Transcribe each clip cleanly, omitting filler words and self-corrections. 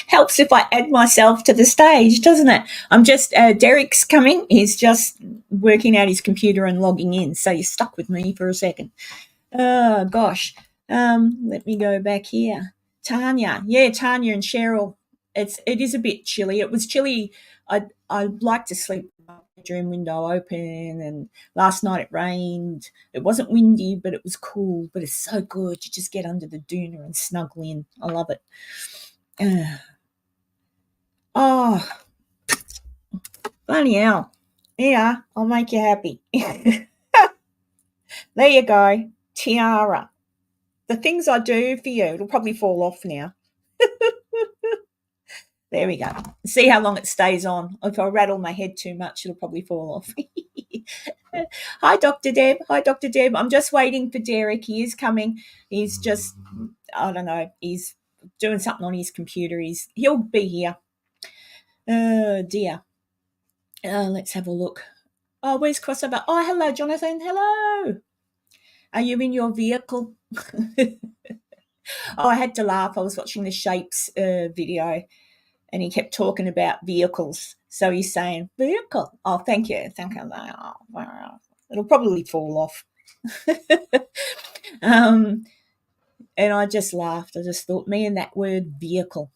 Helps if I add myself to the stage, doesn't it? I'm just, Derek's coming. He's just working out his computer and logging in. So you're stuck with me for a second. Oh, gosh. Let me go back here. Tanya. Yeah, Tanya and Cheryl. It is a bit chilly. It was chilly. I'd like to sleep with my bedroom window open, and last night it rained. It wasn't windy, but it was cool. But it's so good. You just get under the doona and snuggle in. I love it. Oh, bloody hell. Yeah, I'll make you happy. There you go. Tiara. The things I do for you, it'll probably fall off now. There we go. See how long it stays on. If I rattle my head too much, it'll probably fall off. Hi, Dr. Deb. Hi, Dr. Deb. I'm just waiting for Derek. He is coming. He's just, I don't know, he's doing something on his computer. He'll be here. Oh, dear. Let's have a look. Oh, where's Crossover? Oh, hello, Jonathan. Hello. Are you in your vehicle? I had to laugh. I was watching the Shapes video, and he kept talking about vehicles. So he's saying, vehicle. Oh, thank you. Thank you. It'll probably fall off. And I just laughed. I just thought, me and that word vehicle.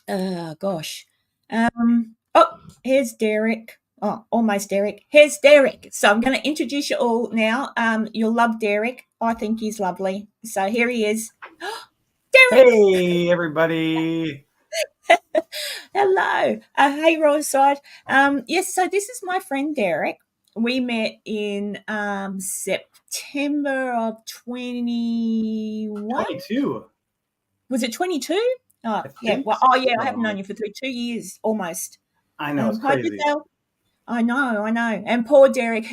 Gosh. Oh, here's Derek. Oh, almost Derek. Here's Derek. So I'm going to introduce you all now. You'll love Derek. I think he's lovely. So here he is. Derek. Hey, everybody. Hello. Hey, Roadside. Yes, so this is my friend Derek. We met in September of 21. 22. Was it 22? Oh, yeah. Well, I haven't known you for 2 years almost. I know, it's crazy. I know. And poor Derek.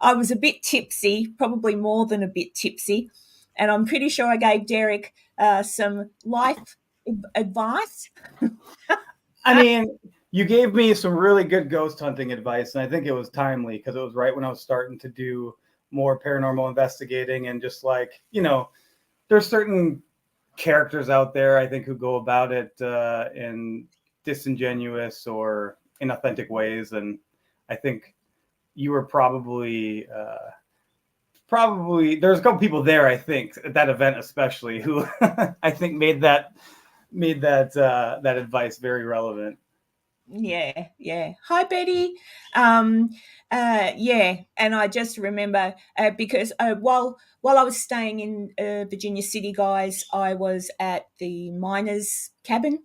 I was a bit tipsy, probably more than a bit tipsy, and I'm pretty sure I gave Derek some life advice. I mean, you gave me some really good ghost hunting advice, and I think it was timely because it was right when I was starting to do more paranormal investigating, and just like, there's certain characters out there, I think, who go about it in disingenuous or inauthentic ways, and I think you were probably there's a couple people there, I think, at that event especially, who I think made that advice very relevant. Yeah. Hi, Betty. Yeah, and I just remember because while I was staying in Virginia City, guys, I was at the miners' cabin.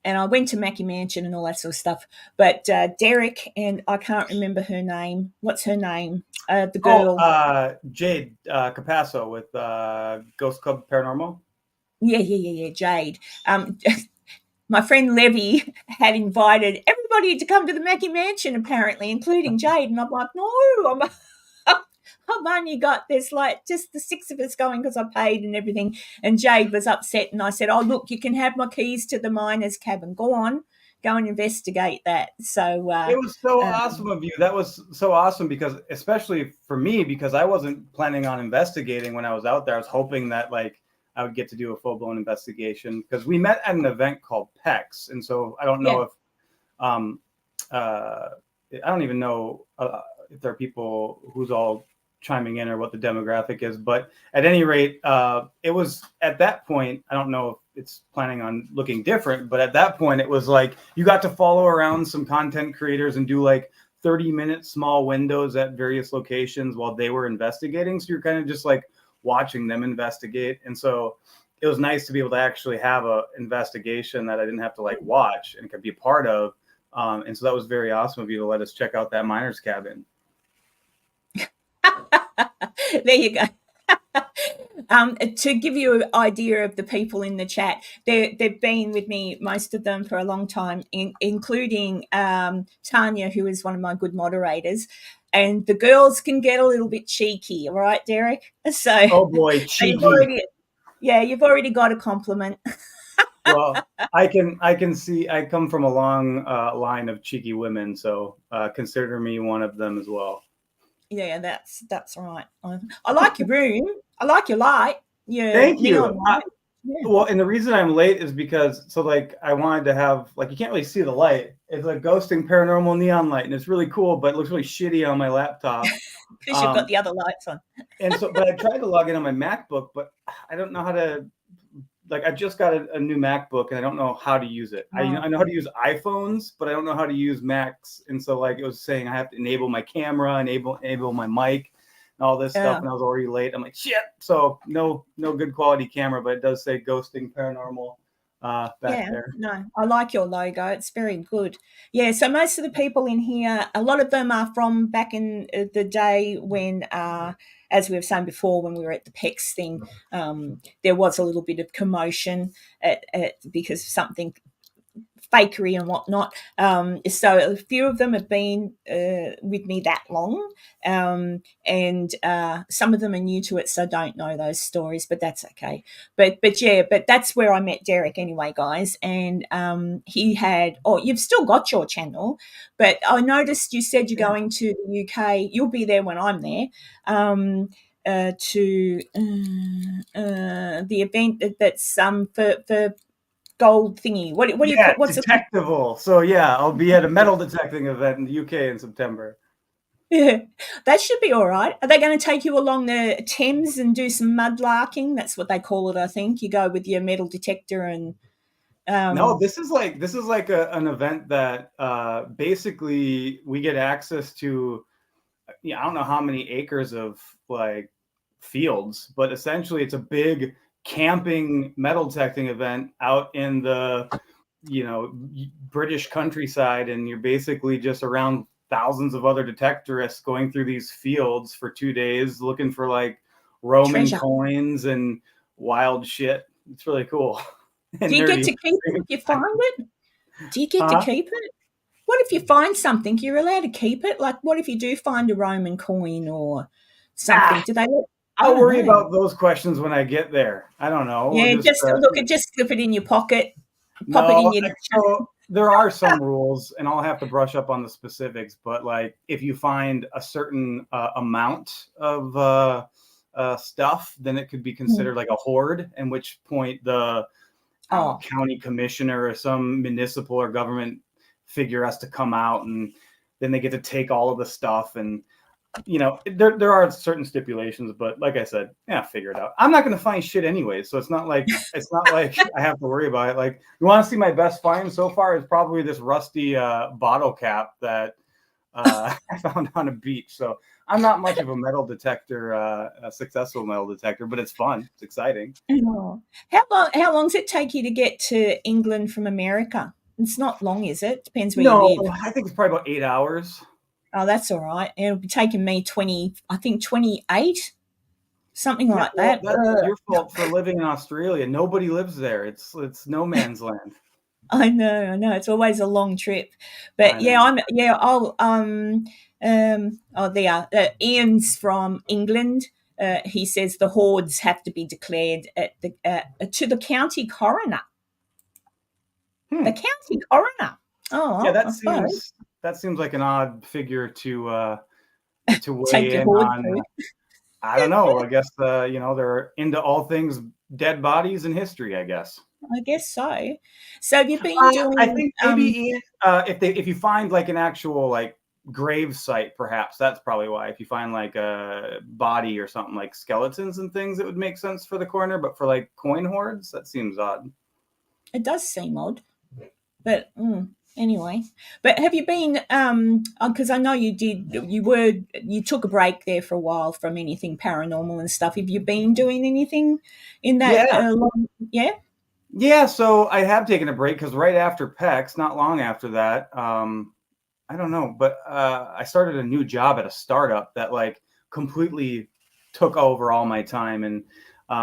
And I went to Mackie Mansion and all that sort of stuff. But Derek, and I can't remember her name. What's her name? The girl. Jade Capasso with Ghost Club Paranormal. Yeah, Jade. My friend Levy had invited everybody to come to the Mackie Mansion, apparently, including Jade. And I'm like, no, I've only got there's like just the 6 of us going because I paid and everything. And Jade was upset, and I said, oh, look, you can have my keys to the miners' cabin. Go and investigate that. So it was so awesome of you. That was so awesome, because especially for me, because I wasn't planning on investigating when I was out there. I was hoping that like I would get to do a full-blown investigation, because we met at an event called PEX. And so I don't know if I don't even know if there are people who's all chiming in or what the demographic is, but at any rate, it was at that point, I don't know if it's planning on looking different, but at that point it was like you got to follow around some content creators and do like 30-minute small windows at various locations while they were investigating. So you're kind of just like watching them investigate. And so it was nice to be able to actually have a investigation that I didn't have to like watch and could be a part of. And so that was very awesome of you to let us check out that miner's cabin. There you go. To give you an idea of the people in the chat, they've been with me, most of them, for a long time, including Tanya, who is one of my good moderators. And the girls can get a little bit cheeky, all right, Derek? So, oh boy, cheeky. You've already got a compliment. Well, I can see I come from a long line of cheeky women, so consider me one of them as well. Yeah, that's right. I like your room. I like your light. your Thank neon you. light. Yeah. Well, and the reason I'm late is because I wanted to have you can't really see the light. It's a ghosting paranormal neon light, and it's really cool, but it looks really shitty on my laptop. Because you've got the other lights on. And so, but I tried to log in on my MacBook, but I don't know how to. I just got a new MacBook, and I don't know how to use it. Oh. I know how to use iPhones, but I don't know how to use Macs. And so, it was saying I have to enable my camera, enable my mic, and all this stuff. And I was already late. I'm like, shit. So no good quality camera, but it does say Ghosting Paranormal back there. No, I like your logo. It's very good. Yeah, so most of the people in here, a lot of them are from back in the day when, as we were saying before, when we were at the PEX thing, there was a little bit of commotion because of something fakery and whatnot. So a few of them have been with me that long, and some of them are new to it, so don't know those stories, but that's okay. But that's where I met Derek anyway, guys. And he had, you've still got your channel, but I noticed you said you're going to the UK. You'll be there when I'm there. To the event that's for gold thingy. What do you call? What's detectival? So I'll be at a metal detecting event in the UK in September. Yeah, that should be all right. Are they going to take you along the Thames and do some mudlarking? That's what they call it, I think. You go with your metal detector and. No, this is like an event that basically we get access to. I don't know how many acres of fields, but essentially it's a big camping metal detecting event out in the British countryside, and you're basically just around thousands of other detectorists going through these fields for 2 days looking for Roman treasure. coins and wild shit. It's really cool. Do you get to keep it if you find it? Do you get to keep it? What if you find something? You're allowed to keep it? What if you do find a Roman coin or something? Do they? I'll worry about those questions when I get there. I don't know. Yeah, just slip it in your pocket. Pop it in your. So there are some rules, and I'll have to brush up on the specifics. But if you find a certain amount of stuff, then it could be considered like a hoard. In which point the county commissioner or some municipal or government figure has to come out, and then they get to take all of the stuff. And there are certain stipulations, but like I said, figure it out. I'm not going to find shit anyway, so it's not like I have to worry about it. You want to see my best find so far is probably this rusty bottle cap that I found on a beach. So I'm not much of a metal detector, a successful metal detector, but it's fun. It's exciting. Oh. How long does it take you to get to England from America? It's not long, is it? Depends where you live. I think it's probably about 8 hours. Oh, that's all right. It'll be taking me 28, something like that. That's your fault for living in Australia. Nobody lives there. It's no man's land. I know. It's always a long trip, but I'll Ian's from England. He says the hordes have to be declared at to the county coroner. The county coroner. Oh, yeah, that seems like an odd figure to weigh in on. I don't know. I guess they're into all things dead bodies and history, I guess. I guess so. So have you been doing? I think maybe if you find an actual grave site, perhaps that's probably why. If you find a body or something like skeletons and things, it would make sense for the coroner. But for coin hoards, that seems odd. It does seem odd, but anyway. But have you been? Because I know you took a break there for a while from anything paranormal and stuff. Have you been doing anything in that? Yeah, so I have taken a break because right after PEX, not long after that, I don't know, but I started a new job at a startup that completely took over all my time, and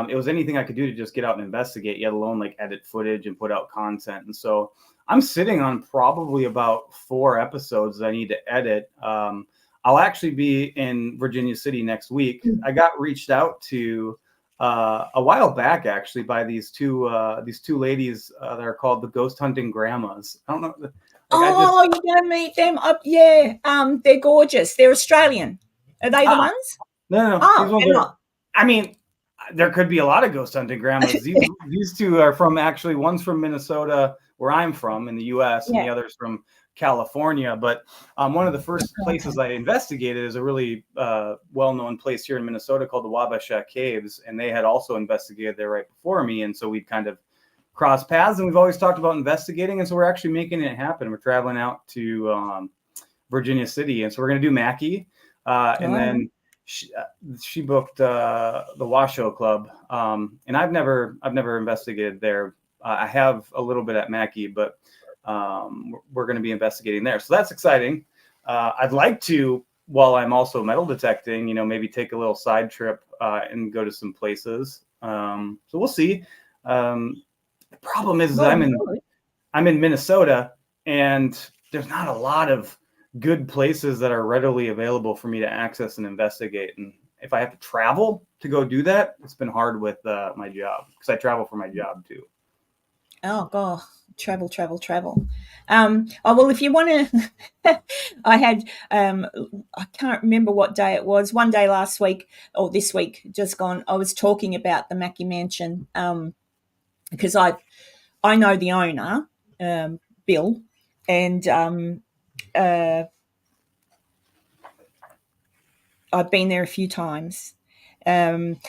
it was anything I could do to just get out and investigate, yet alone edit footage and put out content. And so I'm sitting on probably about 4 episodes that I need to edit. I'll actually be in Virginia City next week. I got reached out to a while back, actually, by these two ladies that are called the Ghost Hunting Grandmas. I don't know. You're gonna meet them up? Yeah. They're gorgeous. They're Australian. Are they the ones? No. Oh, they're not. I mean, There could be a lot of ghost hunting grandmas. These two are from, actually, one's from Minnesota, where I'm from in the U.S., and Yeah. the other's from California. But one of the first places I investigated is a really well-known place here in Minnesota called the Wabasha Caves, and they had also investigated there right before me, and so we kind of crossed paths, and we've always talked about investigating, and so we're actually making it happen. We're traveling out to Virginia City, and so we're going to do Mackey, and then she booked the Washoe Club, and I've never investigated there. I have a little bit at Mackey, but we're going to be investigating there, so that's exciting. I'd like to, while I'm also metal detecting, maybe take a little side trip and go to some places. So we'll see. The problem is I'm in Minnesota, and there's not a lot of good places that are readily available for me to access and investigate. And if I have to travel to go do that, it's been hard with my job, because I travel for my job too. Oh god, travel. Oh well, if you want to, I had I can't remember what day it was. One day last week or this week, just gone. I was talking about the Mackey Mansion because I know the owner, Bill, and I've been there a few times. And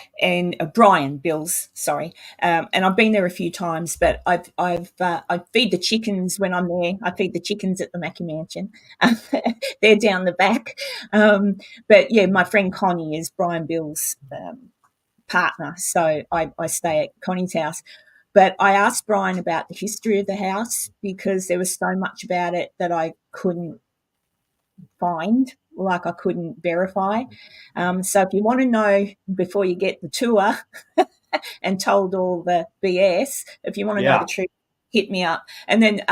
Brian Bills, sorry, and I've been there a few times. But I feed the chickens when I'm there. I feed the chickens at the Mackey Mansion. They're down the back. But yeah, my friend Connie is Brian Bills' partner, so I stay at Connie's house. But I asked Brian about the history of the house because there was so much about it that I couldn't find, like I couldn't verify. So if you want to know before you get the tour and told all the BS, if you want to know the truth, hit me up. And then,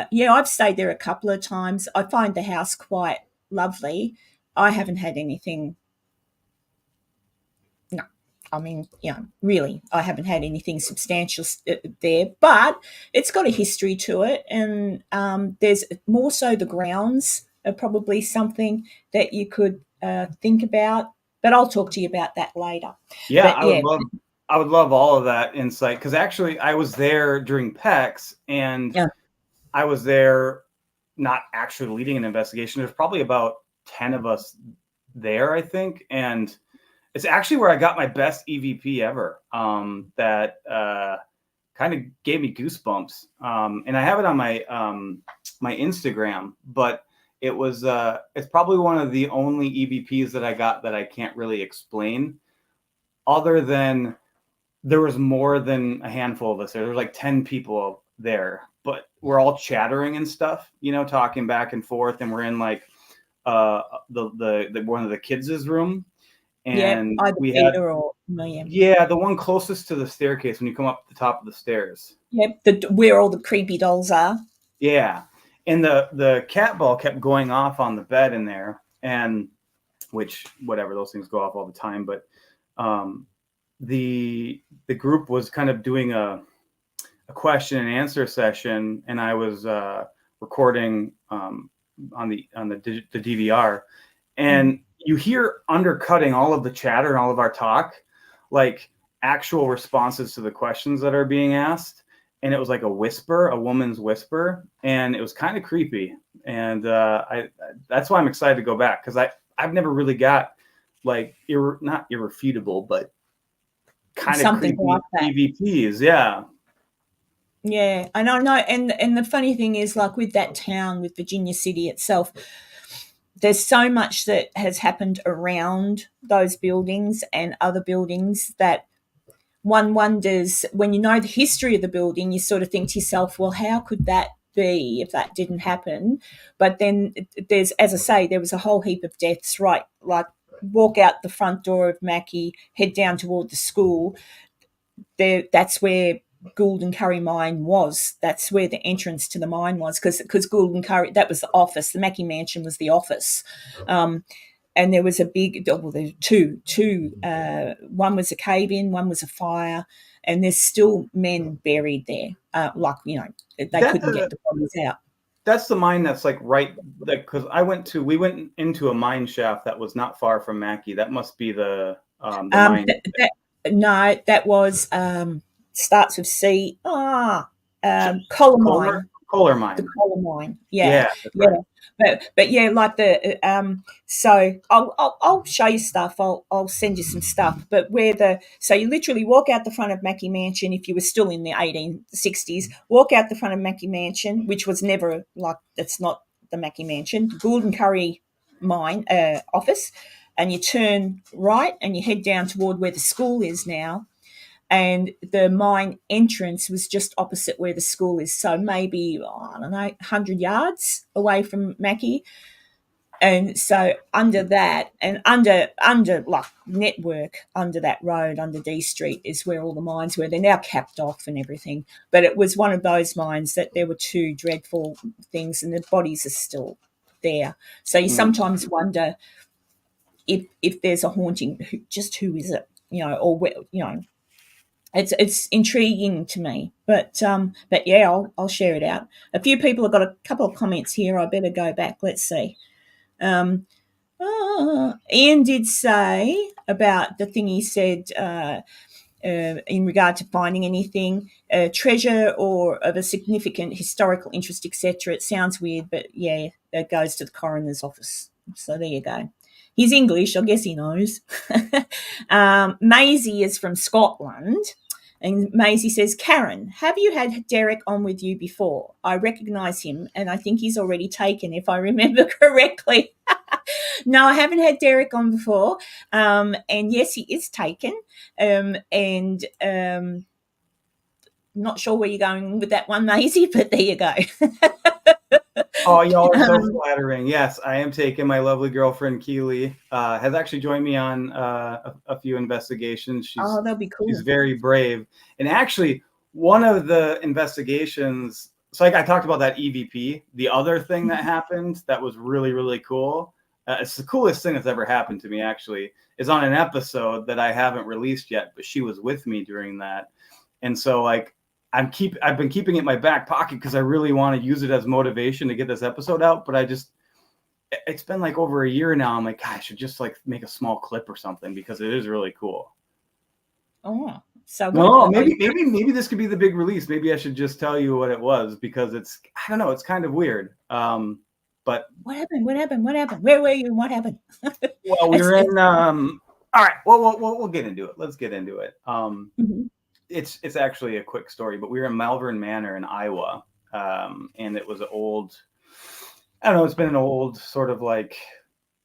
yeah, I've stayed there a couple of times. I find the house quite lovely. I haven't had anything. No, I mean, really, I haven't had anything substantial there, but it's got a history to it, and there's more so the grounds are probably something that you could think about. But I'll talk to you about that later. Yeah, But I would love all of that insight, because actually I was there during PEX, and yeah, I was there not actually leading an investigation. There's probably about 10 of us there, I think, and it's actually where I got my best EVP ever. That kind of gave me goosebumps, and I have it on my my Instagram. But it was it's probably one of the only EVPs that I got that I can't really explain, other than there was more than a handful of us there. There was like 10 people there, but we're all chattering and stuff, talking back and forth, and we're in like the one of the kids' room. And either we had, Peter or William. yeah, the one closest to the staircase when you come up the top of the stairs. Yep, where all the creepy dolls are. Yeah. And the cat ball kept going off on the bed in there, and which, whatever, those things go off all the time. But the group was kind of doing a question and answer session, and I was recording on the DVR, and you hear undercutting all of the chatter and all of our talk, like actual responses to the questions that are being asked. And it was like a whisper, a woman's whisper, and it was kind of creepy. And that's why I'm excited to go back, because I've never really got like not irrefutable, but kind of Something creepy like that. EVPs. Yeah. Yeah, and I know, and the funny thing is, like with that town, with Virginia City itself, there's so much that has happened around those buildings and other buildings that one wonders, when you know the history of the building, you sort of think to yourself, well, how could that be if that didn't happen? But then there's, as I say, there was a whole heap of deaths, right? Like walk out the front door of Mackey, head down toward the school. That's where Gould and Curry mine was. That's where the entrance to the mine was, because Gould and Curry, that was the office. The Mackey Mansion was the office. And there was a big, well, there were two. One was a cave-in, one was a fire, and there's still men buried there. They couldn't get the bodies out. That's the mine that's like right, like, because we went into a mine shaft that was not far from Mackey. That must be the The mind. No, that was starts with C. Coal mine. Coal The mine. coal mine. Yeah, that's right. But yeah, like the so I'll show you stuff. I'll send you some stuff. But so you literally walk out the front of Mackey Mansion if you were still in the 1860s. Walk out the front of Mackey Mansion, which was never like that's not the Mackey Mansion, the Gould and Curry mine office, and you turn right and you head down toward where the school is now. And the mine entrance was just opposite where the school is. So maybe, I don't know, 100 yards away from Mackey. And so under that and under like network, under that road, under D Street is where all the mines were. They're now capped off and everything. But it was one of those mines that there were two dreadful things and the bodies are still there. So you sometimes wonder if there's a haunting, who is it? Or where, it's intriguing to me, but yeah, I'll share it out. A few people have got a couple of comments here. I better go back. Let's see. Ian did say about the thing he said in regard to finding anything, treasure or of a significant historical interest, etc. It sounds weird, but yeah, that goes to the coroner's office. So there you go. He's English, I guess he knows. Maisie is from Scotland. And Maisie says, Karen, have you had Derek on with you before? I recognise him and I think he's already taken, if I remember correctly. No, I haven't had Derek on before. And yes, he is taken. And not sure where you're going with that one, Maisie, but there you go. Oh, y'all are so flattering. Yes, I am taking. My lovely girlfriend Keely has actually joined me on a few investigations. That'll be cool. She's very brave. And actually, one of the investigations, so like I talked about that EVP, the other thing that happened that was really, really cool. It's the coolest thing that's ever happened to me, actually, is on an episode that I haven't released yet, but she was with me during that. And so like, I've been keeping it in my back pocket because I really want to use it as motivation to get this episode out. But it's been like over a year now. I'm like, God, I should just like make a small clip or something because it is really cool. Oh, so no, maybe this could be the big release. Maybe I should just tell you what it was because I don't know, it's kind of weird. But what happened? Where were you? What happened? Well, we were in. All right. Well, we'll get into it. Let's get into it. It's actually a quick story, but we were in Malvern Manor in Iowa, and it was an old. I don't know. It's been an old sort of like,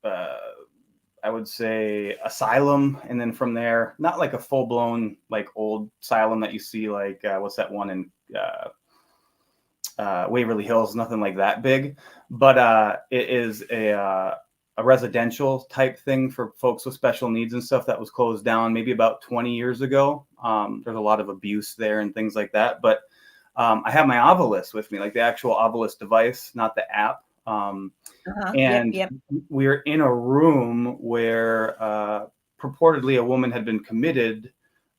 I would say asylum, and then from there, not like a full blown like old asylum that you see like what's that one in Waverly Hills? Nothing like that big, but it is a residential type thing for folks with special needs and stuff that was closed down maybe about 20 years ago. There's a lot of abuse there and things like that. But I have my Ovilus with me, like the actual Ovilus device, not the app. Yep. We're in a room where purportedly a woman had been committed,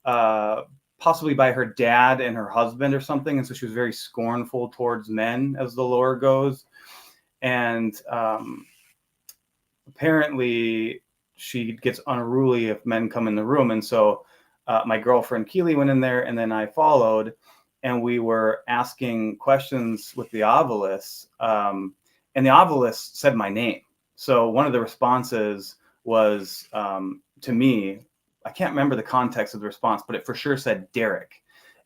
possibly by her dad and her husband or something. And so she was very scornful towards men, as the lore goes. And apparently she gets unruly if men come in the room. And so my girlfriend Keely went in there and then I followed and we were asking questions with the Ovilus. And the Ovilus said my name. So one of the responses was to me, I can't remember the context of the response, but it for sure said Derek.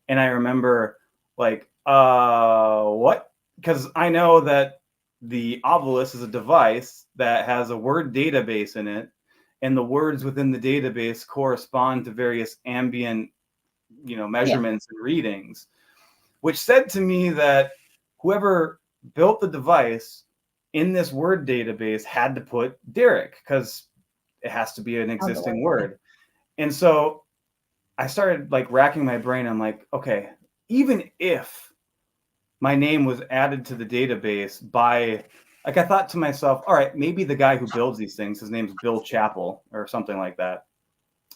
And I remember like, what? Because I know that the Ovilus is a device that has a word database in it, and the words within the database correspond to various ambient, measurements and readings, which said to me that whoever built the device in this word database had to put Derek because it has to be an existing word. And so I started like racking my brain. I'm like, okay, even if my name was added to the database by, like, I thought to myself, all right, maybe the guy who builds these things, his name's Bill Chappell or something like that.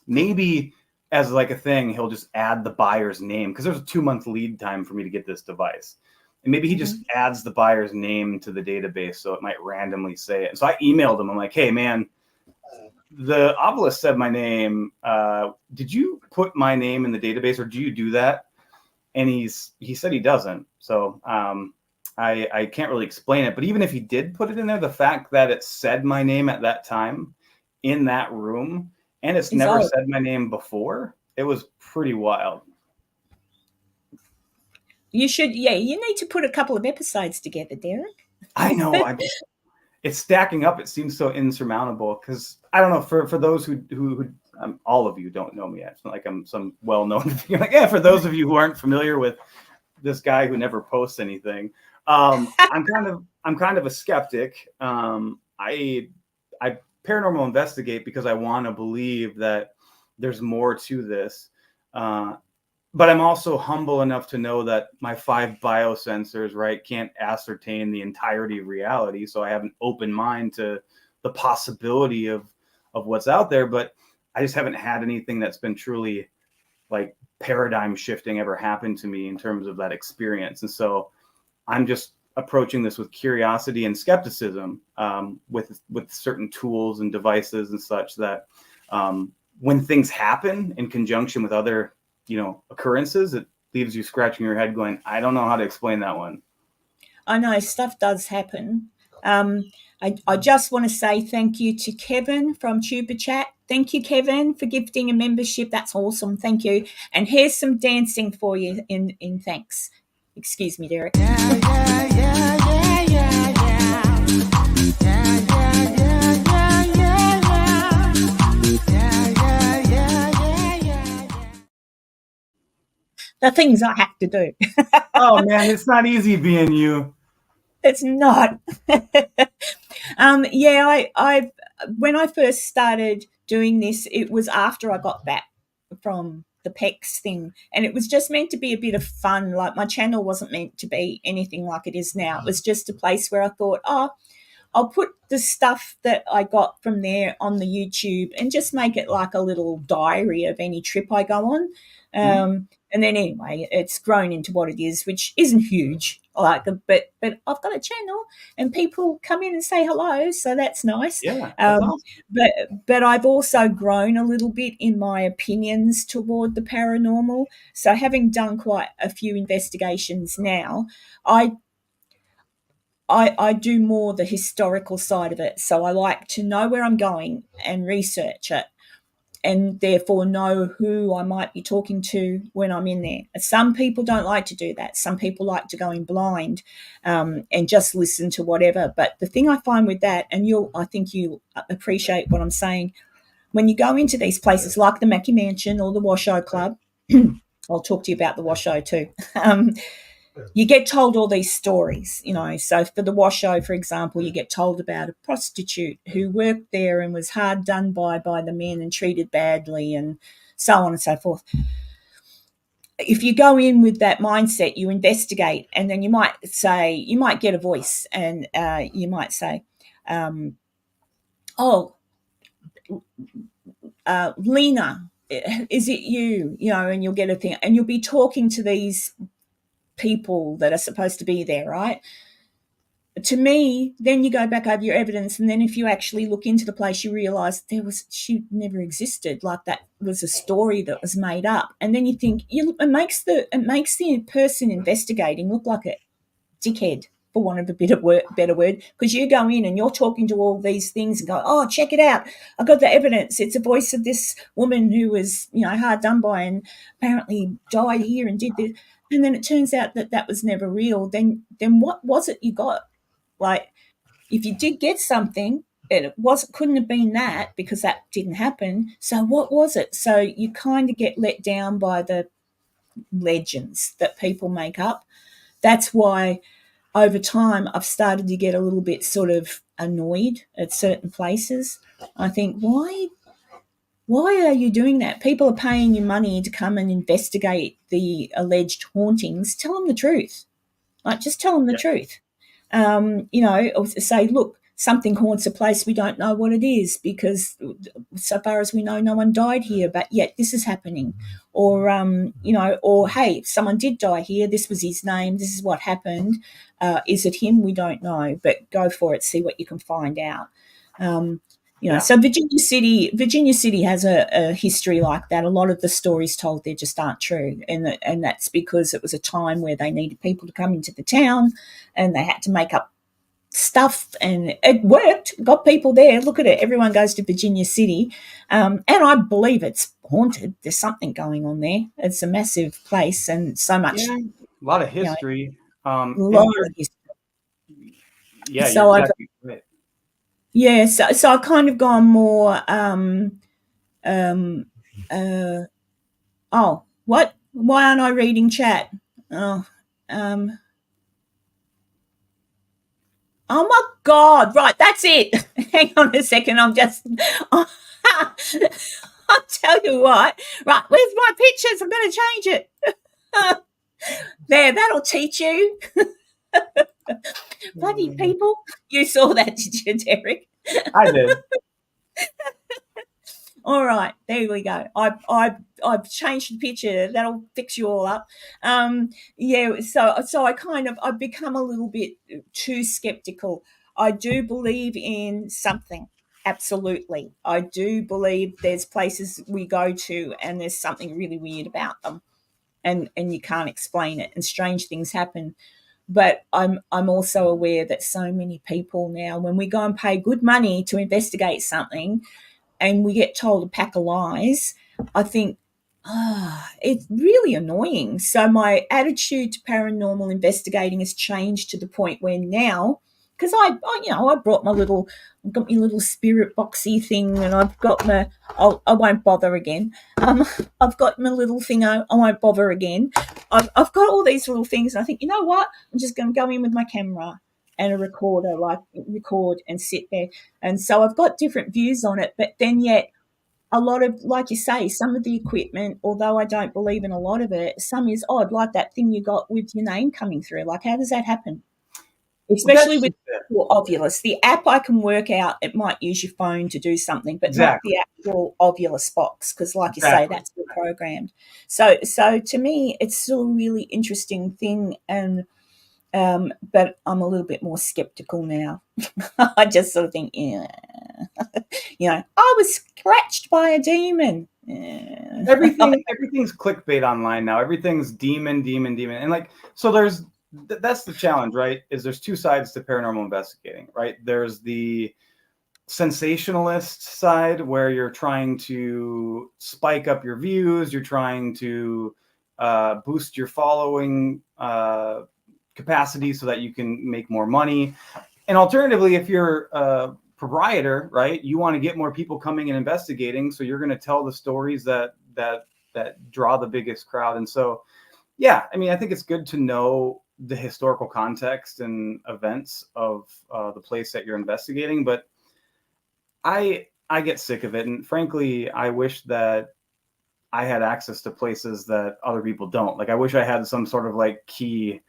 Maybe as like a thing, he'll just add the buyer's name because there's a 2-month lead time for me to get this device. And maybe he just adds the buyer's name to the database so it might randomly say it. And so I emailed him. I'm like, hey, man, the obelisk said my name. Did you put my name in the database, or do you do that? And he said he doesn't. So I can't really explain it. But even if he did put it in there, the fact that it said my name at that time in that room, and it's never said my name before, it was pretty wild. You should, you need to put a couple of episodes together, Derek. I know. It's stacking up. It seems so insurmountable because I don't know, for those who all of you don't know me. It's not like I'm some well-known thing. Like, yeah, for those of you who aren't familiar with this guy who never posts anything, I'm kind of a skeptic. I paranormal investigate because I want to believe that there's more to this. But I'm also humble enough to know that my 5 biosensors, right, can't ascertain the entirety of reality. So I have an open mind to the possibility of what's out there. But I just haven't had anything that's been truly like paradigm shifting ever happen to me in terms of that experience. And so I'm just approaching this with curiosity and skepticism, with certain tools and devices and such that when things happen in conjunction with other occurrences, it leaves you scratching your head going, I don't know how to explain that one. I know stuff does happen. I just want to say thank you to Kevin from Tuber Chat. Thank you, Kevin, for gifting a membership. That's awesome. Thank you. And here's some dancing for you in thanks. Excuse me, Derek. The things I have to do. Oh man, it's not easy being you. It's not. I when I first started doing this, it was after I got back from the PEX thing, and it was just meant to be a bit of fun. Like, my channel wasn't meant to be anything like it is now. It was just a place where I thought, I'll put the stuff that I got from there on the YouTube and just make it like a little diary of any trip I go on. And then anyway, it's grown into what it is, which isn't huge. But I've got a channel and people come in and say hello, so that's nice. Yeah, that's awesome. But I've also grown a little bit in my opinions toward the paranormal. So having done quite a few investigations now, I do more the historical side of it. So I like to know where I'm going and research it, and therefore know who I might be talking to when I'm in there. Some people don't like to do that. Some people like to go in blind and just listen to whatever. But the thing I find with that, and I think you'll appreciate what I'm saying, when you go into these places like the Mackie Mansion or the Washoe Club, I'll talk to you about the Washoe too. You get told all these stories, So for the Washoe, for example, you get told about a prostitute who worked there and was hard done by the men and treated badly, and so on and so forth. If you go in with that mindset, you investigate, and then you might get a voice, and you might say, Lena, is it you? And you'll get a thing, and you'll be talking to these people that are supposed to be there, right? To me, then you go back over your evidence, and then if you actually look into the place, you realise she never existed. Like, that was a story that was made up. And then you think, it makes the person investigating look like a dickhead, for want of a better word, because you go in and you're talking to all these things and go, oh, check it out, I got the evidence, it's a voice of this woman who was hard done by and apparently died here and did this, and then it turns out that was never real. Then what was it you got? Like, if you did get something, couldn't have been that, because that didn't happen. So what was it? So you kind of get let down by the legends that people make up. That's why over time I've started to get a little bit sort of annoyed at certain places. I think, why are you doing that? People are paying you money to come and investigate the alleged hauntings. Tell them the truth. Like, just tell them the truth. Or say, look, something haunts a place, we don't know what it is, because so far as we know, no one died here, but yet this is happening. Or, or, hey, someone did die here, this was his name, this is what happened. Is it him? We don't know, but go for it, see what you can find out. Yeah. So Virginia City has a history like that. A lot of the stories told there just aren't true, and that's because it was a time where they needed people to come into the town, and they had to make up stuff, and it worked. Got people there. Look at it. Everyone goes to Virginia City, and I believe it's haunted. There's something going on there. It's a massive place, and so much, Yeah, a lot of you know, history. a And lot you're, of history. you're So I've exactly right. so I've kind of gone more. Um, uh, oh, what? Why aren't I reading chat? Oh, um, oh my God! Right, that's it. Hang on a second. I'm just. I'll tell you what. Right, where's my pictures? I'm going to change it. There, that'll teach you. Bloody people. You saw that, did you, Derek? I did. All right, there we go. I've changed the picture. That'll fix you all up. Yeah, so I've become a little bit too skeptical. I do believe in something. Absolutely. I do believe there's places we go to and there's something really weird about them, and you can't explain it, and strange things happen. But I'm also aware that so many people now, when we go and pay good money to investigate something, and we get told a pack of lies, I think, it's really annoying. So my attitude to paranormal investigating has changed to the point where now, because I brought I've got my little spirit boxy thing, and I've got I won't bother again. I've got my little thing, I won't bother again. I've got all these little things, and I think, you know what? I'm just going to go in with my camera and a recorder, like record and sit there. And so I've got different views on it, but then yet a lot of, like you say, some of the equipment, although I don't believe in a lot of it, some is odd, like that thing you got with your name coming through. Like, how does that happen? Well, Especially that's with just it. Ovulus. The app I can work out, it might use your phone to do something, but not Exactly. the actual Ovulus box, because, like you say, Exactly. that's still programmed. So to me, it's still a really interesting thing, and but I'm a little bit more skeptical now. I just sort of think, yeah, I was scratched by a demon. Yeah. Everything's clickbait online now. Everything's demon, demon, demon. And like, so that's the challenge, right? Is there's two sides to paranormal investigating, right? There's the sensationalist side where you're trying to spike up your views, you're trying to boost your following capacity so that you can make more money. And alternatively, if you're a proprietor, right, you want to get more people coming and investigating, so you're going to tell the stories that draw the biggest crowd. And so, yeah, I mean, I think it's good to know the historical context and events of the place that you're investigating, but I get sick of it, and frankly, I wish that I had access to places that other people don't. Like, I wish I had some sort of like key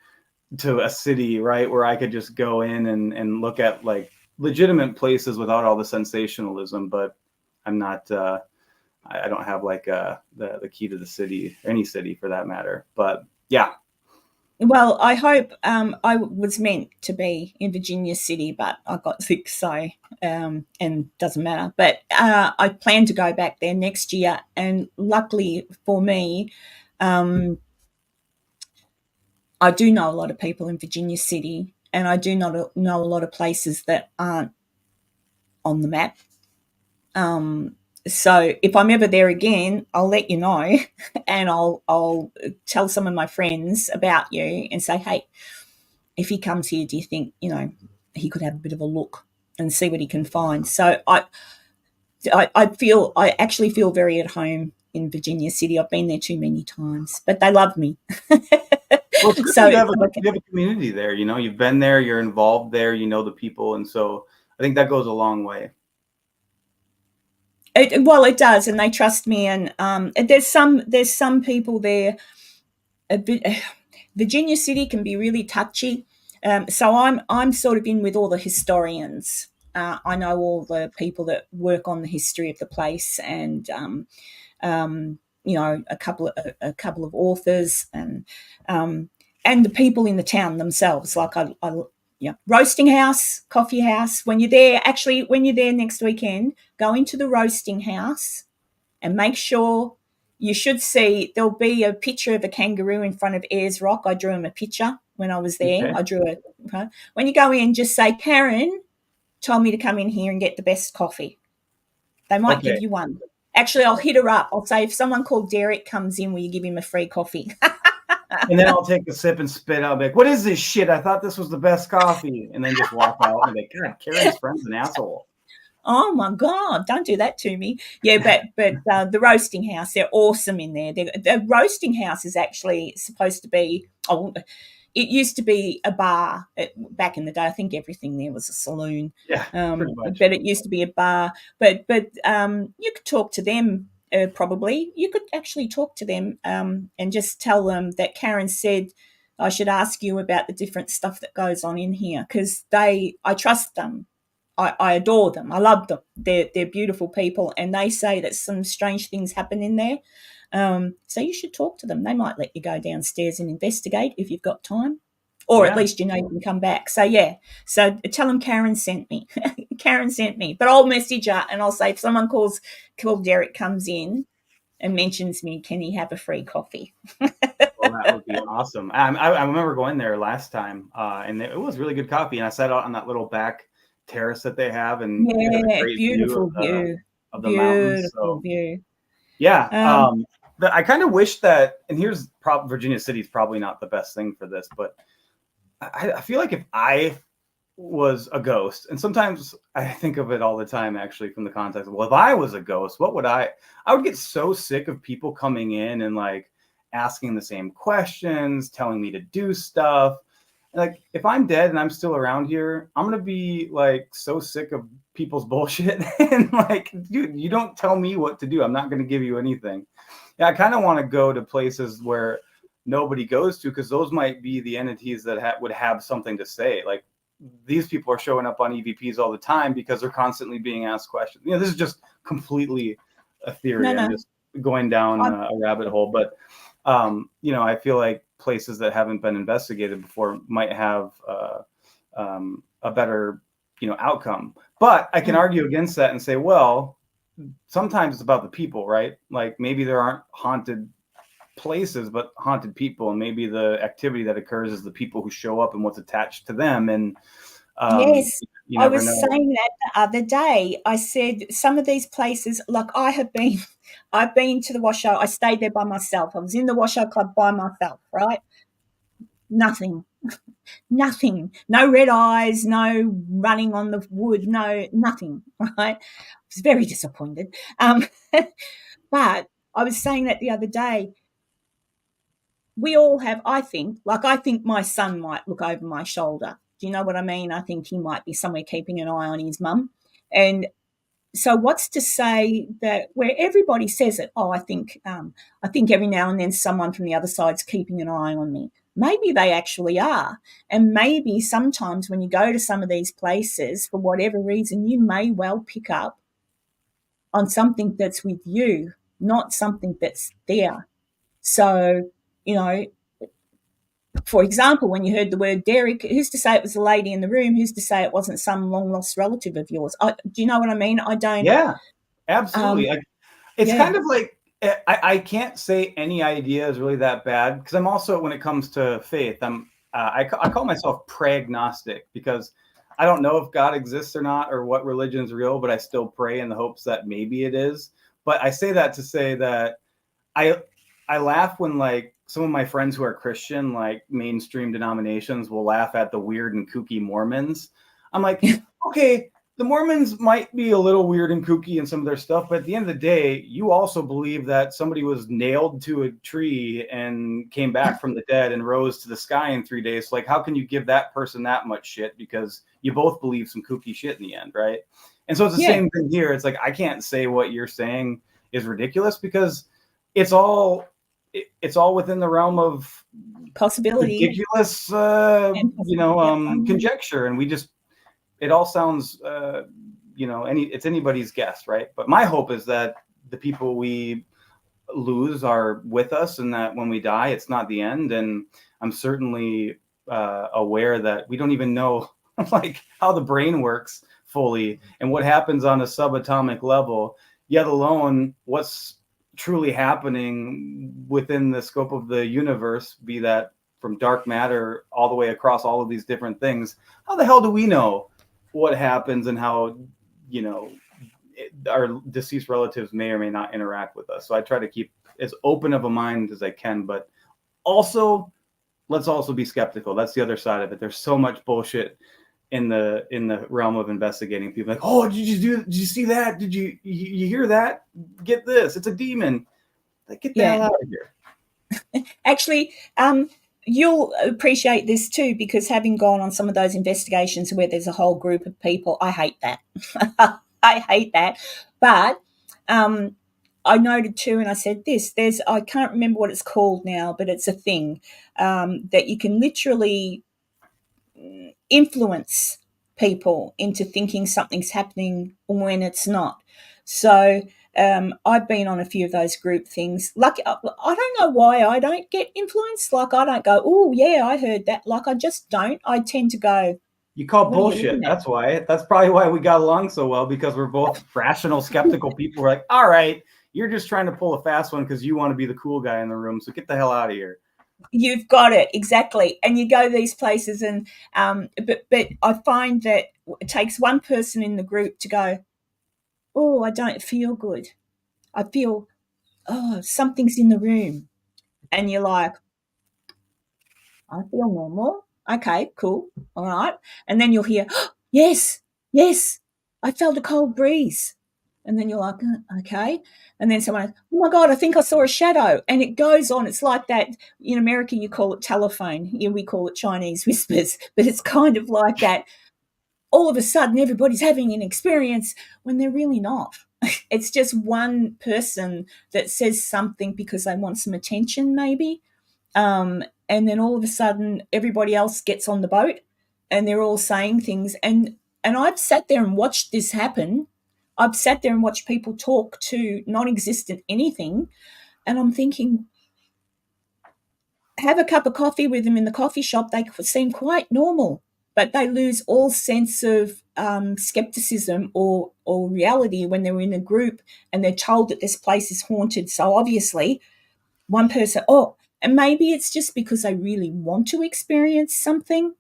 to a city, right, where I could just go in and look at like legitimate places without all the sensationalism. But I'm not. I don't have like the key to the city, any city for that matter. But yeah. Well, I hope I was meant to be in Virginia City, but I got sick, so and doesn't matter. But I plan to go back there next year, and luckily for me, um, I do know a lot of people in Virginia City, and I do not know a lot of places that aren't on the map. Um, so if I'm ever there again, I'll let you know, and I'll tell some of my friends about you and say, hey, if he comes here, do you think he could have a bit of a look and see what he can find? So I actually feel very at home in Virginia City. I've been there too many times, but they love me. Well, it's good that so you have a community there. You know, you've been there, you're involved there, you know the people, and so I think that goes a long way. it does, and they trust me. And there's some people there. A bit, Virginia City can be really touchy. So I'm sort of in with all the historians. I know all the people that work on the history of the place, and a couple of authors, and the people in the town themselves. Like Yeah. Roasting house, coffee house. When you're there, actually, when you're there next weekend, go into the roasting house and make sure you should see there'll be a picture of a kangaroo in front of Ayers Rock. I drew him a picture when I was there. Okay. I drew it. Okay. When you go in, just say, Karen told me to come in here and get the best coffee. They might give Okay. you one. Actually, I'll hit her up. I'll say, if someone called Derek comes in, will you give him a free coffee? And then I'll take a sip and spit out, like, what is this shit? I thought this was the best coffee. And then just walk out and be like, God, Karen's friend's an asshole. Oh my God, don't do that to me. Yeah, but the roasting house, they're awesome in there. The roasting house is actually supposed to be, it used to be a bar back in the day. I think everything there was a saloon. Yeah, pretty much. But it used to be a bar. But you could talk to them probably. You could actually talk to them and just tell them that Karen said I should ask you about the different stuff that goes on in here, because I trust them. I adore them. I love them. They're beautiful people, and they say that some strange things happen in there. So you should talk to them. They might let you go downstairs and investigate if you've got time, or at least you know you can come back. So yeah, so tell them Karen sent me. Karen sent me, but I'll message her and I'll say, if someone called Derek comes in and mentions me, can he have a free coffee? Well, that would be awesome. I remember going there last time, and it was really good coffee. And I sat out on that little back terrace that they have, and it had a great Beautiful view of the mountains. beautiful So view. yeah, Um, I kind of wish that. And here's Virginia City is probably not the best thing for this, but I feel like if I was a ghost, and sometimes I think of it all the time, actually, from the context of, well, if I was a ghost, what would I would get so sick of people coming in and like asking the same questions, telling me to do stuff. Like, if I'm dead and I'm still around here, I'm gonna be like so sick of people's bullshit. And like, dude, you don't tell me what to do. I'm not gonna give you anything. Yeah, I kind of want to go to places where nobody goes to, because those might be the entities that would have something to say. Like, these people are showing up on EVPs all the time because they're constantly being asked questions. You know, this is just completely a theory. no, I'm just going down a rabbit hole, but you know, I feel like places that haven't been investigated before might have a better, you know, outcome. But I can argue against that and say, well, sometimes it's about the people, right? Like, maybe there aren't haunted places, but haunted people, and maybe the activity that occurs is the people who show up and what's attached to them. And yes, you I never was know. saying that the other day. I said some of these places, like I've been to the Washoe. I stayed there by myself. I was in the Washoe Club by myself, right? Nothing, nothing. No red eyes, no running on the wood, no nothing, right? I was very disappointed. But I was saying that the other day. We all have, I think my son might look over my shoulder. Do you know what I mean? I think he might be somewhere keeping an eye on his mum. And so what's to say that where everybody says it, I think every now and then someone from the other side's keeping an eye on me. Maybe they actually are. And maybe sometimes when you go to some of these places, for whatever reason, you may well pick up on something that's with you, not something that's there. So, you know, for example, when you heard the word Derek, who's to say it was a lady in the room? Who's to say it wasn't some long lost relative of yours? Do you know what I mean? I don't. Yeah, absolutely. It's Yeah, kind of like, I can't say any idea is really that bad, because I'm also, when it comes to faith, I call myself pragnostic, because I don't know if God exists or not, or what religion is real, but I still pray in the hopes that maybe it is. But I say that to say that I I laugh when, like, some of my friends who are Christian, like mainstream denominations, will laugh at the weird and kooky Mormons. I'm like, okay, the Mormons might be a little weird and kooky in some of their stuff, but at the end of the day, you also believe that somebody was nailed to a tree and came back from the dead and rose to the sky in 3 days. So, like, how can you give that person that much shit? Because you both believe some kooky shit in the end, right? And so it's the yeah, same thing here. It's like, I can't say what you're saying is ridiculous, because it's all within the realm of possibility ridiculous, and possibility. conjecture, and it all sounds, it's anybody's guess, right? But my hope is that the people we lose are with us, and that when we die, it's not the end. And I'm certainly aware that we don't even know like how the brain works fully and what happens on a subatomic level, yet alone what's truly happening within the scope of the universe, be that from dark matter all the way across all of these different things. How the hell do we know what happens and how, you know, our deceased relatives may or may not interact with us? So I try to keep as open of a mind as I can, but also let's also be skeptical. That's the other side of it. There's so much bullshit in the realm of investigating. People like, oh, did you see that? Did you hear that? Get this, it's a demon. Like, get the hell out of here. Actually, you'll appreciate this too, because having gone on some of those investigations where there's a whole group of people, I hate that. I hate that. But I noted too, and I said this, I can't remember what it's called now, but it's a thing that you can literally influence people into thinking something's happening when it's not. So I've been on a few of those group things. Like, I don't know why I don't get influenced. Like, I don't go, oh, yeah, I heard that. Like, I just don't. I tend to go, you call bullshit. That's why. That's probably why we got along so well, because we're both rational, skeptical people. We're like, all right, you're just trying to pull a fast one because you want to be the cool guy in the room. So get the hell out of here. You've got it, exactly. And you go these places, and but I find that it takes one person in the group to go, oh, I don't feel good. I feel, oh, something's in the room. And you're like, I feel normal. Okay, cool. All right. And then you'll hear, oh, yes, yes, I felt a cold breeze. And then you're like, okay. And then someone, oh my God, I think I saw a shadow. And it goes on. It's like that. In America, you call it telephone. Here we call it Chinese whispers. But it's kind of like that. All of a sudden, everybody's having an experience when they're really not. It's just one person that says something because they want some attention, maybe. And then all of a sudden, everybody else gets on the boat and they're all saying things. And I've sat there and watched this happen. I've sat there and watched people talk to non-existent anything. And I'm thinking, have a cup of coffee with them in the coffee shop. They seem quite normal, but they lose all sense of skepticism or reality when they're in a group and they're told that this place is haunted. So obviously, one person, and maybe it's just because they really want to experience something.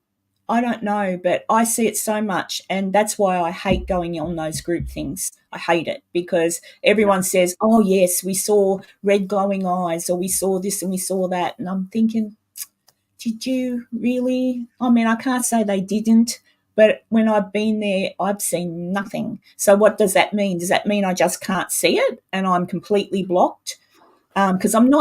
I don't know, but I see it so much, and that's why I hate going on those group things. I hate it because everyone says, oh, yes, we saw red glowing eyes, or we saw this and we saw that. And I'm thinking, did you really? I mean, I can't say they didn't, but when I've been there, I've seen nothing. So what does that mean? Does that mean I just can't see it and I'm completely blocked? Because I'm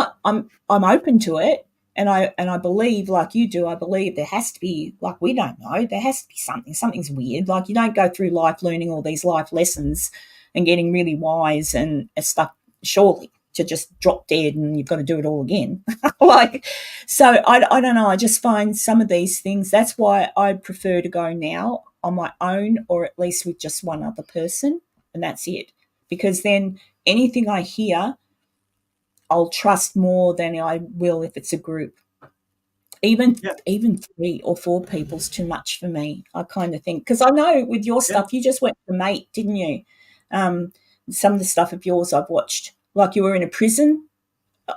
open to it, and I believe, like you do, I believe there has to be, like, we don't know, there has to be something's weird. Like, you don't go through life learning all these life lessons and getting really wise and stuff, surely, to just drop dead and you've got to do it all again. Like, so I don't know, I just find some of these things, that's why I prefer to go now on my own, or at least with just one other person, and that's it. Because then anything I hear, I'll trust more than I will if it's a group. Even 3 or 4 people's too much for me, I kind of think. Because I know with your stuff, you just went for mate, didn't you? Some of the stuff of yours I've watched, like you were in a prison.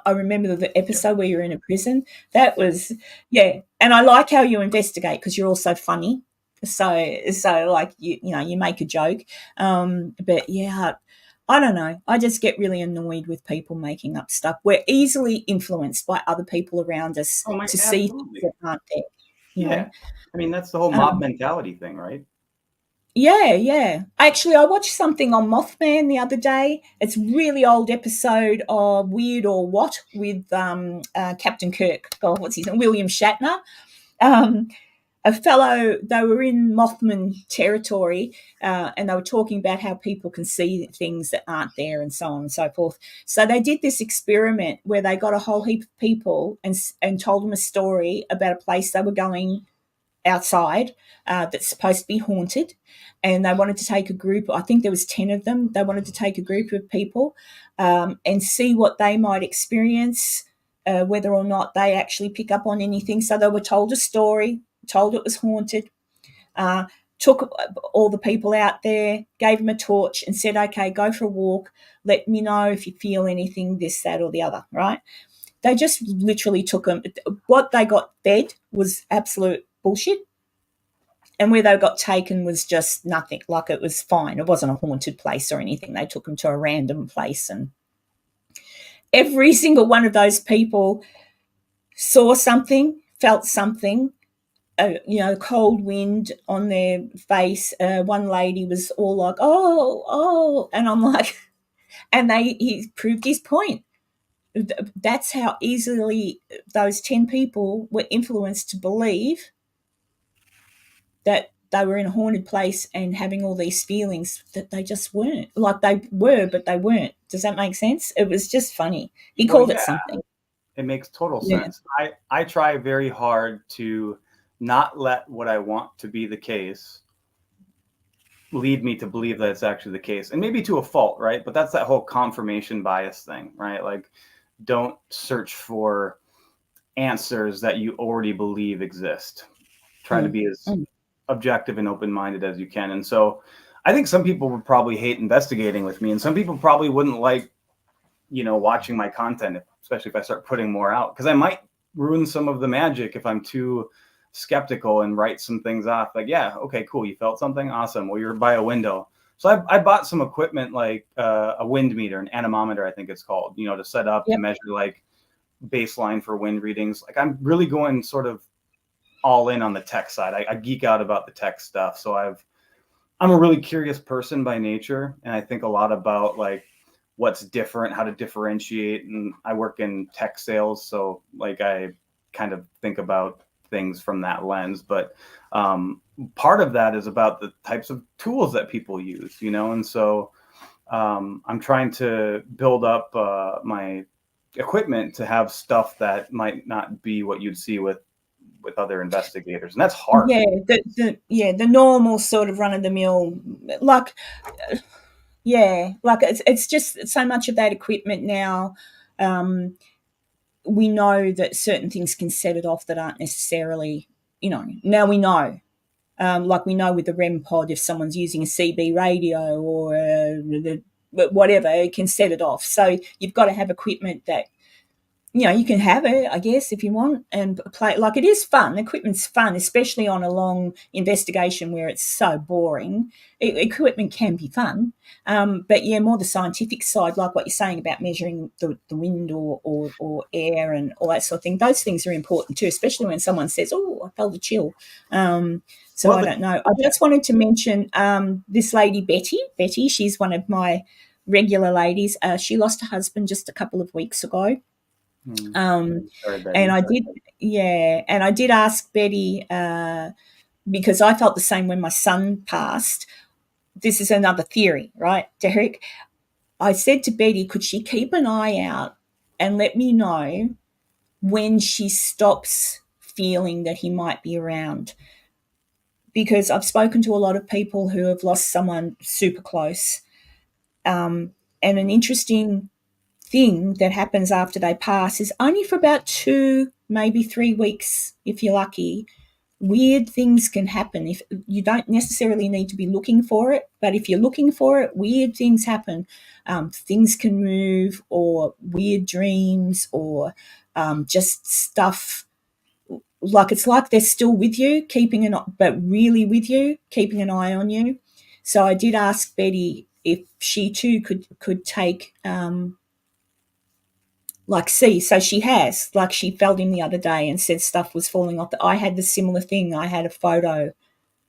I remember the episode where you're in a prison. That was, and I like how you investigate because you're also funny. So like you know, you make a joke. But yeah, I don't know. I just get really annoyed with people making up stuff. We're easily influenced by other people around us to see things that aren't there. You know? I mean, that's the whole mob mentality thing, right? Yeah. Actually, I watched something on Mothman the other day. It's a really old episode of Weird or What with Captain Kirk. God, what's his name? William Shatner. A fellow, they were in Mothman territory, and they were talking about how people can see things that aren't there and so on and so forth. So they did this experiment where they got a whole heap of people and told them a story about a place they were going outside that's supposed to be haunted, and they wanted to take a group, I think there was 10 of them, they wanted to take a group of people and see what they might experience whether or not they actually pick up on anything. So they were told a story, told it was haunted, took all the people out there, gave them a torch and said, okay, go for a walk. Let me know if you feel anything, this, that, or the other, right? They just literally took them. What they got fed was absolute bullshit. And where they got taken was just nothing. Like, it was fine. It wasn't a haunted place or anything. They took them to a random place, and every single one of those people saw something, felt something, cold wind on their face. One lady was all like, oh, and I'm like, and he proved his point. That's how easily those 10 people were influenced to believe that they were in a haunted place and having all these feelings that they just weren't. Like, they were, but they weren't. Does that make sense? It was just funny. He called it something. It makes total sense. I try very hard to not let what I want to be the case lead me to believe that it's actually the case, and maybe to a fault, right? But that's that whole confirmation bias thing, right? Like, don't search for answers that you already believe exist. Try to be as objective and open-minded as you can. And so I think some people would probably hate investigating with me, and some people probably wouldn't like, watching my content, especially if I start putting more out, because I might ruin some of the magic if I'm too skeptical and write some things off. Like, yeah, okay, cool, you felt something, awesome, well, you're by a window. So I bought some equipment, like a wind meter, an anemometer, I think it's called, to set up to measure like baseline for wind readings. Like, I'm really going sort of all in on the tech side. I geek out about the tech stuff. So I'm a really curious person by nature, and I think a lot about like what's different, how to differentiate. And I work in tech sales, so like I kind of think about things from that lens. But part of that is about the types of tools that people use, and so I'm trying to build up my equipment to have stuff that might not be what you'd see with other investigators, and that's hard. The normal sort of run of the mill, like, like it's just so much of that equipment now. We know that certain things can set it off that aren't necessarily, now we know. Like, we know with the REM pod, if someone's using a CB radio or whatever, it can set it off. So you've got to have equipment that, you can have it, I guess, if you want, and play. Like, it is fun. Equipment's fun, especially on a long investigation where it's so boring. Equipment can be fun. But more the scientific side, like what you're saying about measuring the wind or air and all that sort of thing. Those things are important too, especially when someone says, oh, I felt a chill. So I don't know. I just wanted to mention this lady, Betty. She's one of my regular ladies. She lost her husband just a couple of weeks ago. And I did ask Betty, because I felt the same when my son passed. This is another theory, right, Derek? I said to Betty, could she keep an eye out and let me know when she stops feeling that he might be around? Because I've spoken to a lot of people who have lost someone super close. And an interesting thing that happens after they pass is only for about 2, maybe 3 weeks, if you're lucky. Weird things can happen. If you don't necessarily need to be looking for it, but if you're looking for it, weird things happen. Things can move, or weird dreams, or just stuff. Like, it's like they're still with you, but really with you, keeping an eye on you. So I did ask Betty if she too could take so she has, like, she felt him the other day and said stuff was falling off. I had the similar thing. I had a photo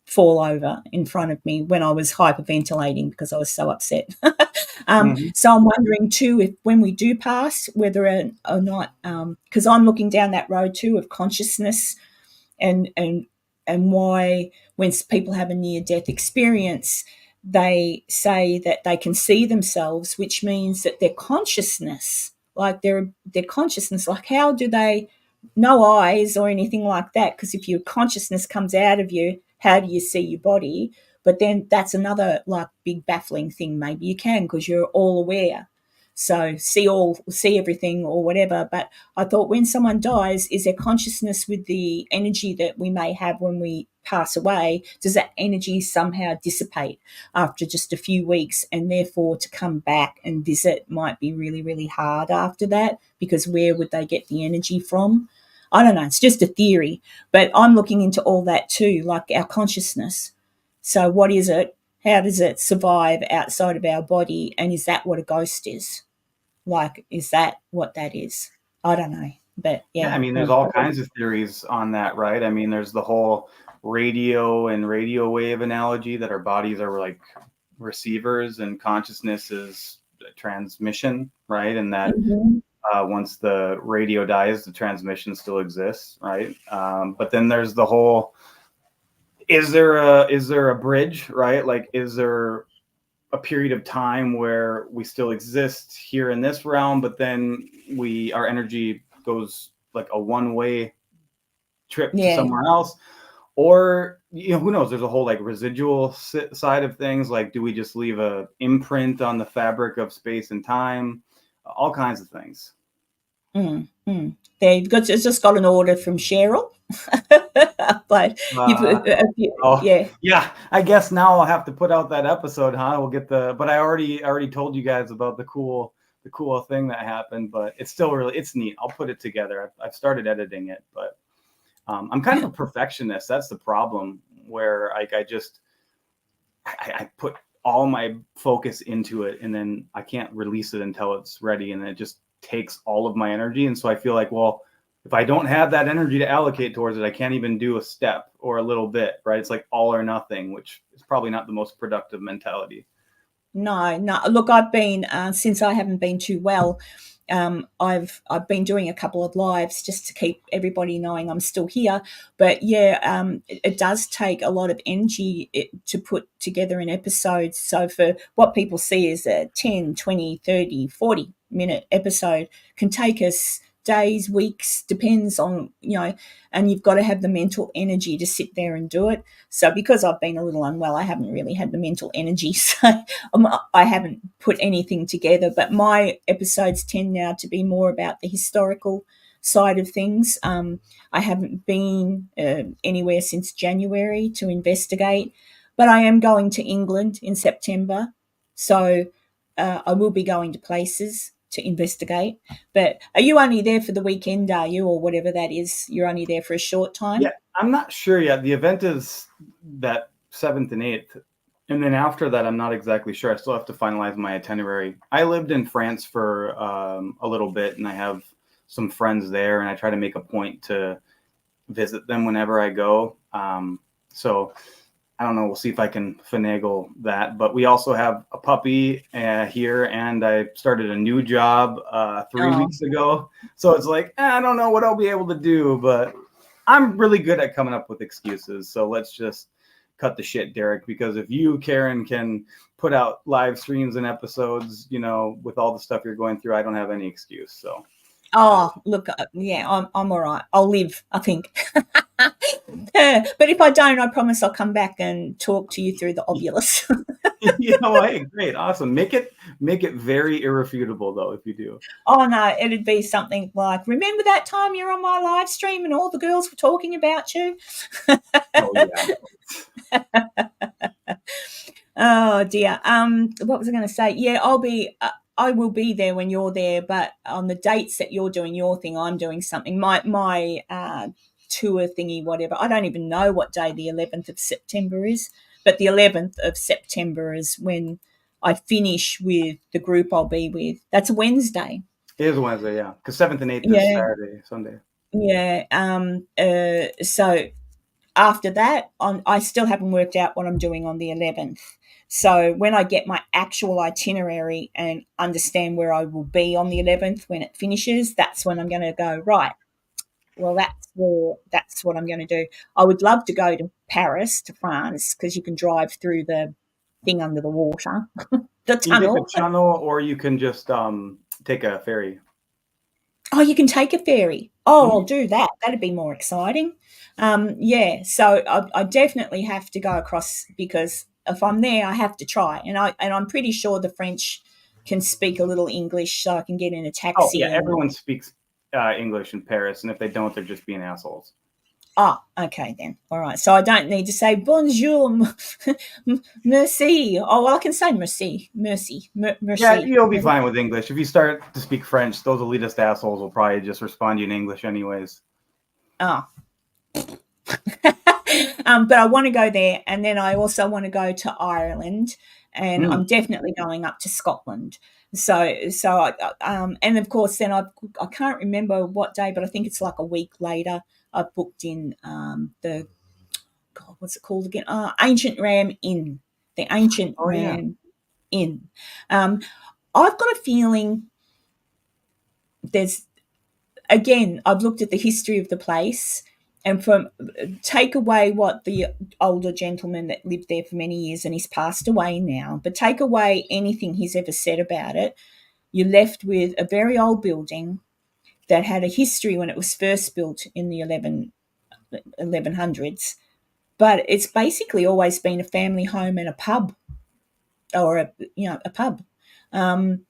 fall over in front of me when I was hyperventilating because I was so upset. So I'm wondering too, if when we do pass, whether or not, because I'm looking down that road too of consciousness, and why when people have a near-death experience, they say that they can see themselves, which means that their consciousness, like their consciousness, like, how do they, no eyes or anything like that? Because if your consciousness comes out of you, how do you see your body? But then that's another, like, big baffling thing. Maybe you can, because you're all aware. So see everything or whatever. But I thought, when someone dies, is their consciousness with the energy that we may have when we pass away, does that energy somehow dissipate after just a few weeks, and therefore to come back and visit might be really, really hard after that, because where would they get the energy from? I don't know. It's just a theory, but I'm looking into all that too, like our consciousness. So what is it? How does it survive outside of our body? And is that what a ghost is? Like, is that what that is? I don't know. But Yeah, I yeah. mean, there's all kinds of theories on that, right? I mean, there's the whole radio and radio wave analogy that our bodies are like receivers and consciousness is transmission, right? And that Mhm. once the radio dies, the transmission still exists, right? But then there's the whole, is there a bridge, right? Like, is there a period of time where we still exist here in this realm, but then our energy goes like a one-way trip to Yeah. somewhere else? Or, who knows? There's a whole like residual side of things. Like, do we just leave a imprint on the fabric of space and time? All kinds of things. They've got it's just got an order from Cheryl, but Uh, oh, yeah. yeah. I guess now I'll have to put out that episode, huh? We'll get but I already told you guys about the cool thing that happened, but it's still it's neat. I'll put it together. I've started editing it, but I'm kind of a perfectionist. That's the problem, where like I put all my focus into it, and then I can't release it until it's ready, and it just takes all of my energy. And so I feel like, well, if I don't have that energy to allocate towards it, I can't even do a step or a little bit, right? It's like all or nothing, which is probably not the most productive mentality. No, no. Look, I've been since I haven't been too well. I've been doing a couple of lives just to keep everybody knowing I'm still here. But yeah, it does take a lot of energy to put together an episode. So for what people see is a 10, 20, 30, 40-minute episode can take us days, weeks, depends on, and you've got to have the mental energy to sit there and do it. So because I've been a little unwell, I haven't really had the mental energy. So I haven't put anything together, but my episodes tend now to be more about the historical side of things. I haven't been anywhere since January to investigate, but I am going to England in September. So I will be going to places to investigate. But are you only there for the weekend, are you, or whatever that is? You're only there for a short time? Yeah, I'm not sure yet. The event is that 7th and 8th. And then after that, I'm not exactly sure. I still have to finalize my itinerary. I lived in France for a little bit, and I have some friends there, and I try to make a point to visit them whenever I go. So I don't know. We'll see if I can finagle that. But we also have a puppy here, and I started a new job 3 weeks ago. So it's like, I don't know what I'll be able to do, but I'm really good at coming up with excuses. So let's just cut the shit, Derek, because if you, Karen, can put out live streams and episodes, with all the stuff you're going through, I don't have any excuse. So. Oh, look, yeah, I'm all right. I'll live, I think. But if I don't, I promise I'll come back and talk to you through the ovulus. Hey, great, awesome. Make it very irrefutable, though, if you do. Oh no, it'd be something like, remember that time you're on my live stream and all the girls were talking about you? Oh yeah. Oh dear. What was I going to say? Yeah, I will be there when you're there, but on the dates that you're doing your thing, I'm doing something. My tour thingy, whatever. I don't even know what day the 11th of September is, but the 11th of September is when I finish with the group I'll be with. That's a Wednesday. It is Wednesday, yeah, because 7th and 8th is Yeah, Saturday, Sunday. yeah. So after that, I still haven't worked out what I'm doing on the 11th. So when I get my actual itinerary and understand where I will be on the 11th when it finishes, that's when I'm going to go, right. Well, that's what I'm going to do. I would love to go to Paris, to France, because you can drive through the thing under the water, the You can take a tunnel. tunnel, or you can just take a ferry. Oh, you can take a ferry. Oh, I'll Mhm. do that. That'd be more exciting. Yeah, so I definitely have to go across, because if I'm there, I have to try. And I'm pretty sure the French can speak a little English so I can get in a Oh taxi. yeah, everyone speaks English in Paris, and if they don't, they're just being assholes. Oh, okay then. All right. So I don't need to say bonjour, merci. Oh, well, I can say merci, Yeah, merci. you'll be fine with English. If you start to speak French, those elitist assholes will probably just respond to you in English anyways. Oh. But I want to go there, and then I also want to go to Ireland, and I'm definitely going up to Scotland. And of course, then I can't remember what day, but I think it's like a week later. I booked in the God, what's it called again? Ancient Ram Inn, the Ancient Oh yeah. Ram Inn. Um, I've got a feeling there's again. I've looked at the history of the place, and from take away what the older gentleman that lived there for many years and he's passed away now, but take away anything he's ever said about it, you're left with a very old building that had a history when it was first built in the 1100s, but it's basically always been a family home and a pub, or a pub. Um,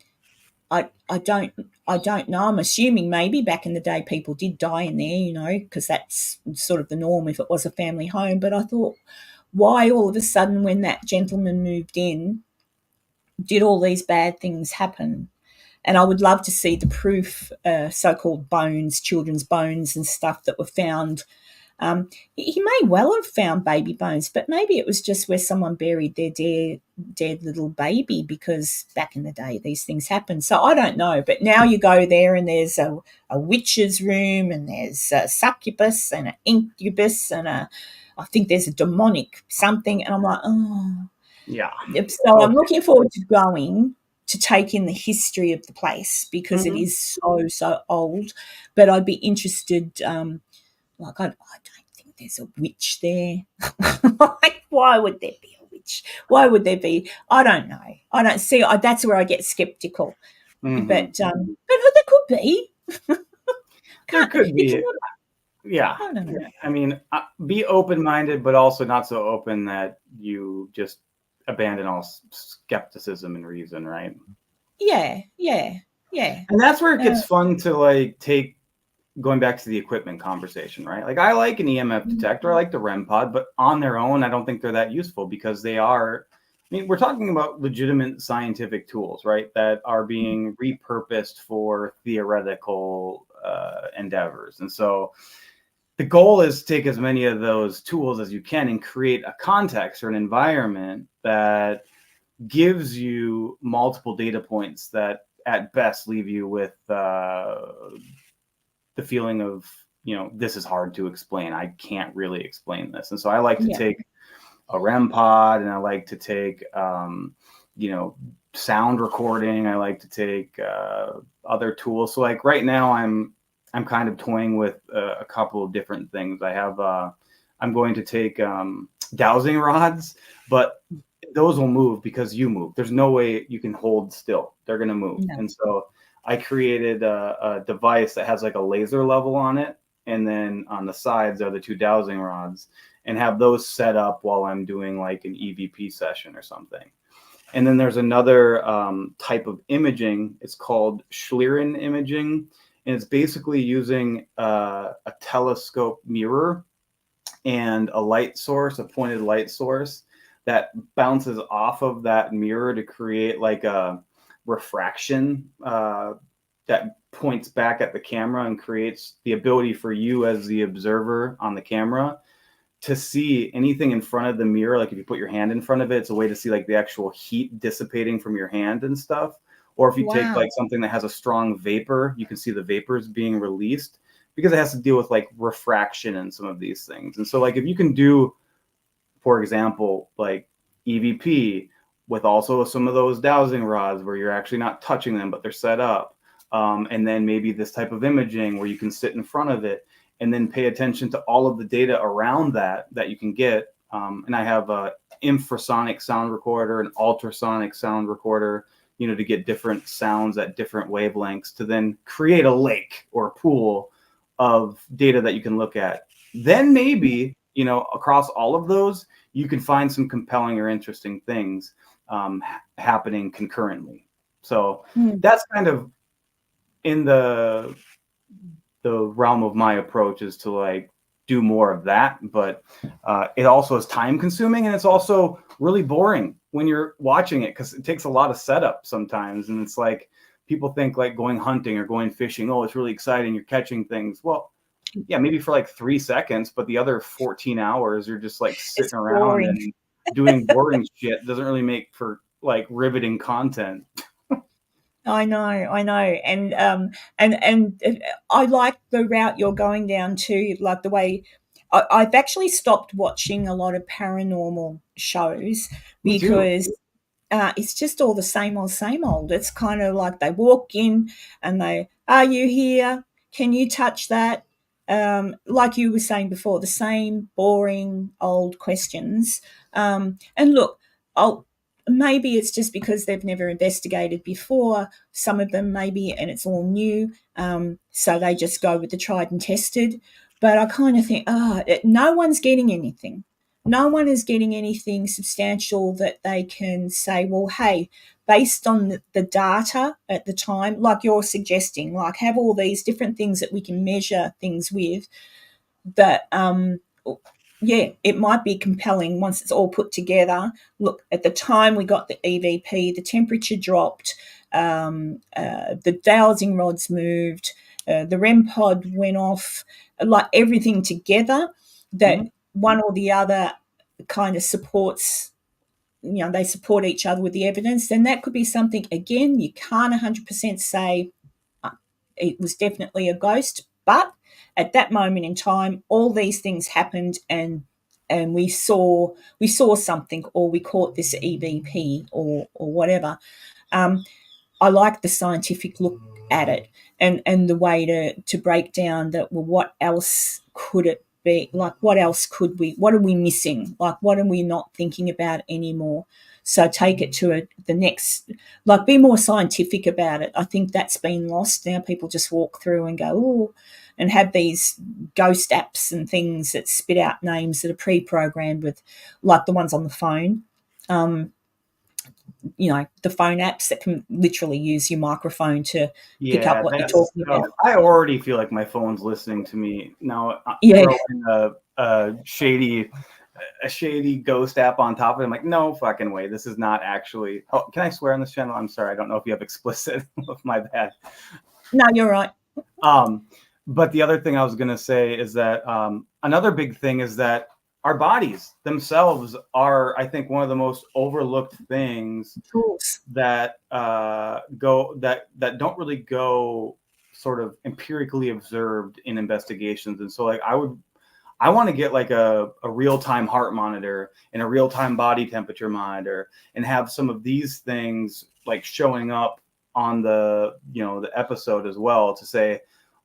I don't know. I'm assuming maybe back in the day people did die in there, because that's sort of the norm if it was a family home. But I thought, why all of a sudden when that gentleman moved in, did all these bad things happen? And I would love to see the proof, so-called bones, children's bones and stuff that were found. He may well have found baby bones, but maybe it was just where someone buried their dead little baby, because back in the day these things happened. So I don't know. But now you go there and there's a witch's room, and there's a succubus and an incubus, and I think there's a demonic something. And I'm like, oh. Yeah. So I'm looking forward to going to take in the history of the place, because it is so old. But I'd be interested. I don't think there's a witch there. Like, why would there be a witch? Why would there be? I don't know. I don't see. That's where I get skeptical. But there could be. There could be. Yeah. I don't know. I mean, be open-minded, but also not so open that you just abandon all skepticism and reason, right? Yeah. And that's where it gets fun to take, going back to the equipment conversation, right? Like, I like an EMF detector, I like the REM pod, but on their own, I don't think they're that useful, because they are, we're talking about legitimate scientific tools, right? That are being repurposed for theoretical endeavors. And so the goal is to take as many of those tools as you can and create a context or an environment that gives you multiple data points that at best leave you with the feeling of, this is hard to explain. I can't really explain this. And so I like to take a REM pod, and I like to take, sound recording. I like to take other tools. So like right now I'm kind of toying with a couple of different things. I have, I'm going to take dowsing rods, but those will move because you move. There's no way you can hold still. They're going to move. No. And so I created a device that has like a laser level on it. And then on the sides are the two dowsing rods, and have those set up while I'm doing like an EVP session or something. And then there's another type of imaging. It's called Schlieren imaging. And it's basically using a telescope mirror and a light source, a pointed light source that bounces off of that mirror to create like a refraction that points back at the camera and creates the ability for you as the observer on the camera to see anything in front of the mirror. Like if you put your hand in front of it, it's a way to see like the actual heat dissipating from your hand and stuff. Or if you take like something that has a strong vapor, you can see the vapors being released, because it has to deal with like refraction and some of these things. And so like if you can do, for example, like EVP with also some of those dowsing rods where you're actually not touching them, but they're set up. And then maybe this type of imaging where you can sit in front of it and then pay attention to all of the data around that you can get. And I have a infrasonic sound recorder, an ultrasonic sound recorder, to get different sounds at different wavelengths to then create a lake or a pool of data that you can look at. Then maybe, across all of those, you can find some compelling or interesting things happening concurrently. So Mm. that's kind of in the realm of my approach, is to like do more of that. But it also is time consuming, and it's also really boring when you're watching it, because it takes a lot of setup sometimes. And it's like, people think like going hunting or going fishing, oh, it's really exciting, you're catching things. Well, yeah, maybe for like 3 seconds, but the other 14 hours you're just like It's sitting around boring. and doing boring shit. Doesn't really make for like riveting content. I know, and I like the route you're going down too. Like the way I've actually stopped watching a lot of paranormal shows Me too. because it's just all the same old, same old. It's kind of like they walk in and are you here? Can you touch that? Like you were saying before, the same boring old questions. And look, I'll, maybe it's just because they've never investigated before. Some of them maybe, and it's all new. So they just go with the tried and tested. But I kind of think, no one's getting anything. No one is getting anything substantial that they can say, well, hey, based on the data at the time, like you're suggesting, like have all these different things that we can measure things with, that yeah, it might be compelling once it's all put together. Look, at the time we got the EVP, the temperature dropped, the dowsing rods moved, the REM pod went off, like everything together, that Mm-hmm. one or the other kind of supports, they support each other with the evidence. Then that could be something, again, you can't 100% say it was definitely a ghost, but at that moment in time, all these things happened, and we saw something, or we caught this EVP, or whatever. Um, I like the scientific look at it, and the way to break down that. Well, what else could it be? Like, what else could we? What are we missing? Like, what are we not thinking about anymore? So take it to the next. Like, be more scientific about it. I think that's been lost now. People just walk through and go, oh, and have these ghost apps and things that spit out names that are pre-programmed with, like the ones on the phone. Um, the phone apps that can literally use your microphone to pick up Yeah, what you're that talking stuff. about. I already feel like my phone's listening to me now. Yeah, Throw in a shady ghost app on top of it. I'm like, no fucking way. This is not actually. Oh, can I swear on this channel? I'm sorry. I don't know if you have explicit. My bad. no, you're right. Um, but the other thing I was gonna say is that another big thing is that our bodies themselves are, I think, one of the most overlooked things Tools. that that don't really go sort of empirically observed in investigations. And so like I want to get like a real-time heart monitor and a real-time body temperature monitor, and have some of these things like showing up on the episode as well, to say,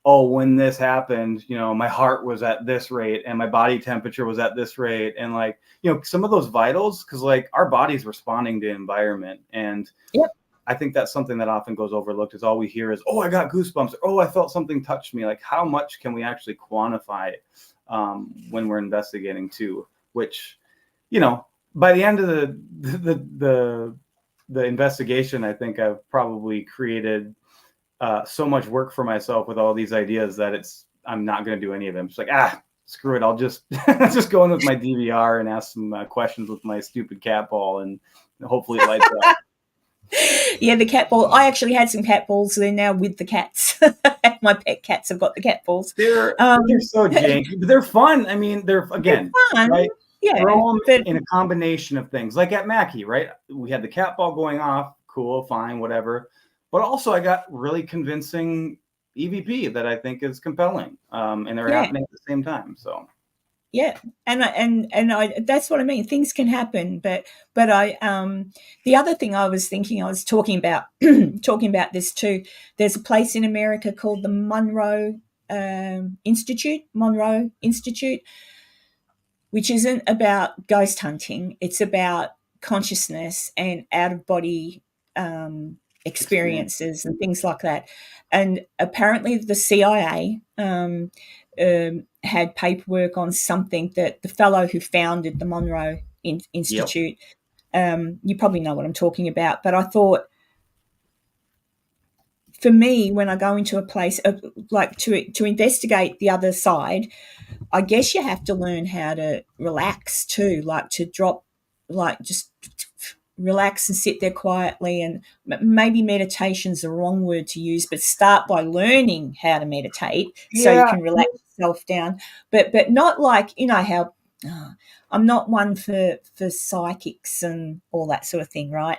oh, when this happened, my heart was at this rate and my body temperature was at this rate. And like, some of those vitals, because like our body's responding to environment. And Yep. I think that's something that often goes overlooked, is all we hear is, oh, I got goosebumps. Or, oh, I felt something touch me. Like, how much can we actually quantify when we're investigating too? Which, by the end of the investigation, I think I've probably created so much work for myself with all these ideas that I'm not going to do any of them. It's like, screw it. I'll just just go in with my DVR and ask some questions with my stupid cat ball, and hopefully it lights up. Yeah, the cat ball. I actually had some cat balls. They're now with the cats. My pet cats have got the cat balls. They're so janky, but they're fun. I mean, they're, again, fun. right? Yeah, Throw them but in a combination of things. Like at Mackie, right? We had the cat ball going off. Cool, fine, whatever. But also, I got really convincing EVP that I think is compelling, and they're yeah, happening at the same time. So yeah, and I that's what I mean. Things can happen, but the other thing I was thinking, I was talking about talking about this too. There's a place in America called the Monroe Institute, which isn't about ghost hunting. It's about consciousness and out of body experience. experiences and things like that. And apparently, the CIA had paperwork on something that the fellow who founded the Monroe Yep. Institute. You probably know what I'm talking about, but I thought for me, when I go into a place like to investigate the other side, I guess you have to learn how to relax too, like to drop, like just relax and sit there quietly. And maybe meditation's the wrong word to use, but start by learning how to meditate so you Yeah. can relax yourself down. But not like, you know how I'm not one for psychics and all that sort of thing, right?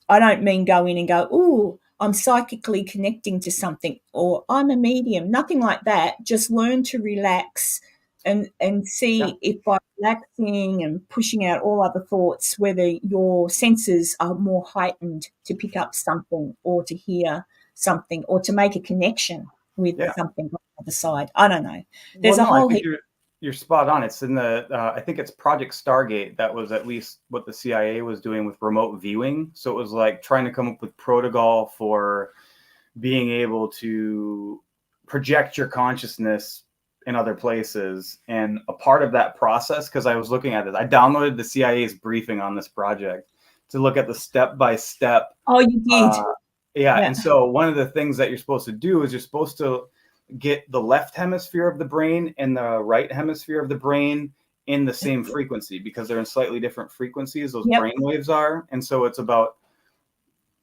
I don't mean go in and go, "Ooh, I'm psychically connecting to something," or "I'm a medium." Nothing like that. Just learn to relax and Yeah. see if by relaxing and pushing out all other thoughts, whether your senses are more heightened to pick up something or to hear something or to make a connection with Yeah. something on the other side. I don't know. Well, There's a no, I whole think heap. you're spot on. It's in the I think it's Project Stargate. That was at least what the CIA was doing with remote viewing. So it was like trying to come up with protocol for being able to project your consciousness in other places. And a part of that process, because I was looking at it, I downloaded the CIA's briefing on this project to look at the step by step. Oh, you did. Yeah. Yeah. And so one of the things that you're supposed to do is you're supposed to get the left hemisphere of the brain and the right hemisphere of the brain in the same frequency, because they're in slightly different frequencies, those Yep. brain waves are. And so it's about,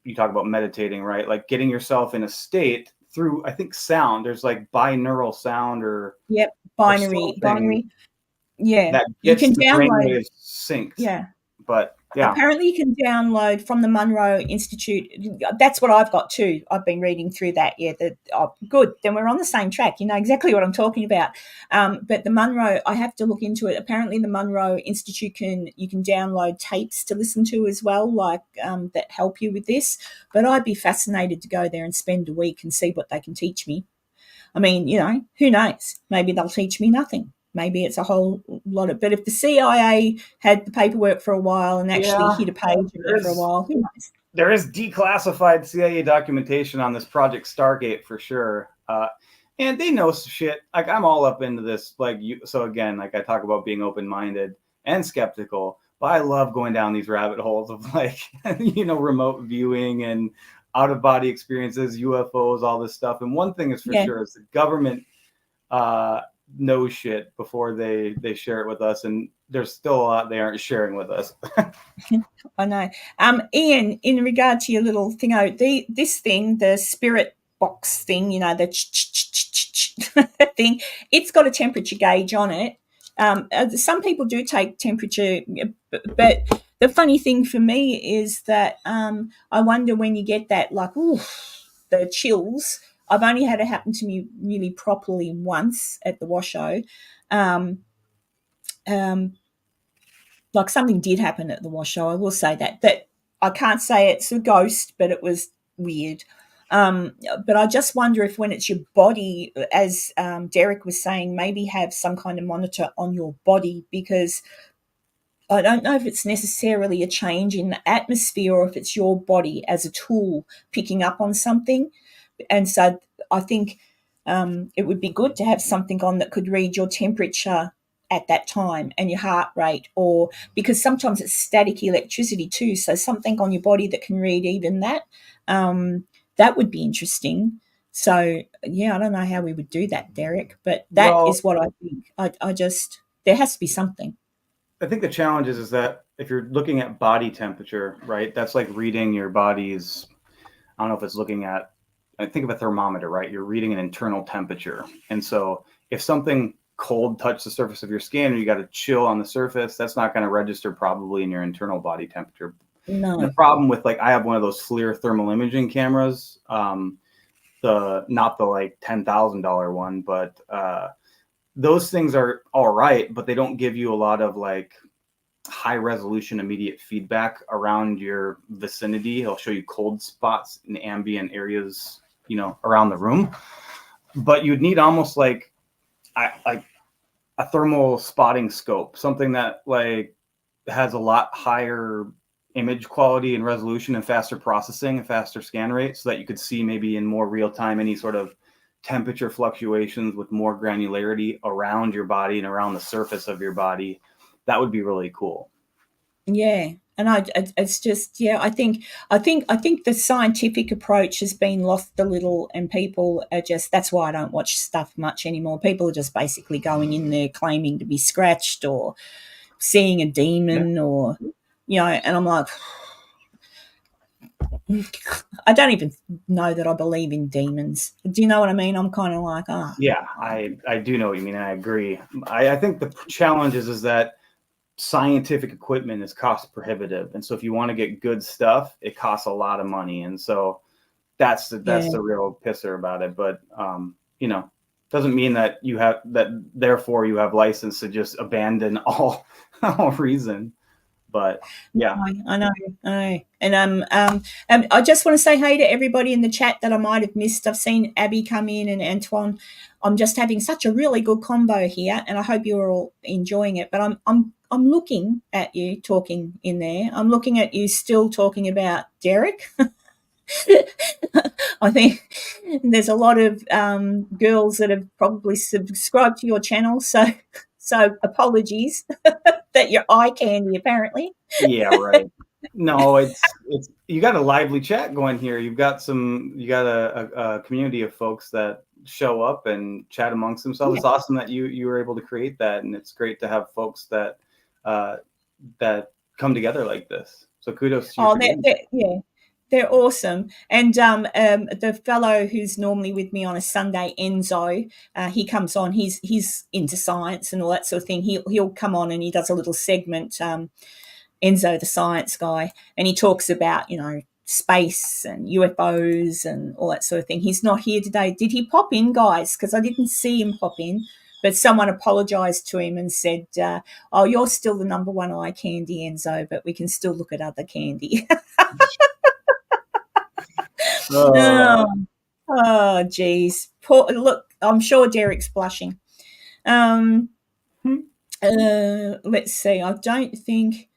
you talk about meditating, right? Like getting yourself in a state through, I think, sound. There's like binaural sound or Yep. something Binary. Yeah. that You gets can the brain download. waves synced. Yeah. But yeah. Apparently you can download from the Monroe Institute. That's what I've got too. I've been reading through that. Yeah, good. Then we're on the same track. You know exactly what I'm talking about. But the Monroe, I have to look into it. Apparently the Monroe Institute you can download tapes to listen to as well, like that help you with this. But I'd be fascinated to go there and spend a week and see what they can teach me. I mean, you know, who knows? Maybe they'll teach me nothing. Maybe it's a whole lot of. But if the CIA had the paperwork for a while and actually Yeah. hit a page in there for a while, who knows? There is declassified CIA documentation on this Project Stargate for sure. And they know shit. Like I'm all up into this. Like you, so again, like I talk about being open-minded and skeptical, but I love going down these rabbit holes of like, remote viewing and out-of-body experiences, UFOs, all this stuff. And one thing is for Yeah. sure is the government knows shit before they share it with us, and there's still a lot they aren't sharing with us. I know. Ian, in regard to your little thing, this thing, the spirit box thing, you know, the thing, it's got a temperature gauge on it. Some people do take temperature, but the funny thing for me is that I wonder when you get that, like, ooh, the chills. I've only had it happen to me really properly once at the washo. Like something did happen at the washo, I will say that. But I can't say it's a ghost, but it was weird. But I just wonder if when it's your body, as Derek was saying, maybe have some kind of monitor on your body, because I don't know if it's necessarily a change in the atmosphere or if it's your body as a tool picking up on something. And so I think it would be good to have something on that could read your temperature at that time and your heart rate, or because sometimes it's static electricity too. So something on your body that can read even that, that would be interesting. So yeah, I don't know how we would do that, Derek, but that Well, is what I think. I just, there has to be something. I think the challenge is that if you're looking at body temperature, right, that's like reading your body's, I don't know if it's looking at, I think of a thermometer, right? You're reading an internal temperature. And so if something cold touched the surface of your skin or you got a chill on the surface, that's not going to register probably in your internal body temperature. No. And the problem with, like, I have one of those FLIR thermal imaging cameras, not the like $10,000 one, but those things are all right, but they don't give you a lot of like high resolution immediate feedback around your vicinity. It'll show you cold spots in ambient areas, around the room. But you'd need almost like a thermal spotting scope, something that like has a lot higher image quality and resolution and faster processing and faster scan rate, so that you could see maybe in more real time any sort of temperature fluctuations with more granularity around your body and around the surface of your body. That would be really cool. Yeah. And it's just, yeah, I think the scientific approach has been lost a little, and people are just, that's why I don't watch stuff much anymore. People are just basically going in there claiming to be scratched or seeing a Yeah. demon, or, and I'm like, I don't even know that I believe in demons. Do you know what I mean? I'm kind of like, Yeah, I do know what you mean. And I agree. I think the challenge is that scientific equipment is cost prohibitive, and so if you want to get good stuff, it costs a lot of money, and so that's yeah. the real pisser about it. But doesn't mean that therefore you have license to just abandon all reason. But yeah, I know, and I just want to say hey to everybody in the chat that I might have missed. I've seen Abby come in and Antoine. I'm just having such a really good combo here, and I hope you're all enjoying it. But I'm looking at you talking in there. I'm looking at you still talking about Derek. I think there's a lot of girls that have probably subscribed to your channel, so apologies that you're eye candy apparently. yeah, right. No, it's you got a lively chat going here. You got a community of folks that show up and chat amongst themselves. Yeah. It's awesome that you were able to create that, and it's great to have folks that that come together like this. So kudos to you for doing that. Yeah, they're awesome. And the fellow who's normally with me on a Sunday, Enzo, he comes on. He's into science and all that sort of thing. He'll come on and he does a little segment. Enzo, the science guy, and he talks about space and UFOs and all that sort of thing. He's not here today. Did he pop in, guys? Because I didn't see him pop in. But someone apologised to him and said, "Oh, you're still the number one eye candy, Enzo, but we can still look at other candy." Oh, Oh, geez. Look, I'm sure Derek's blushing. Let's see. I don't think.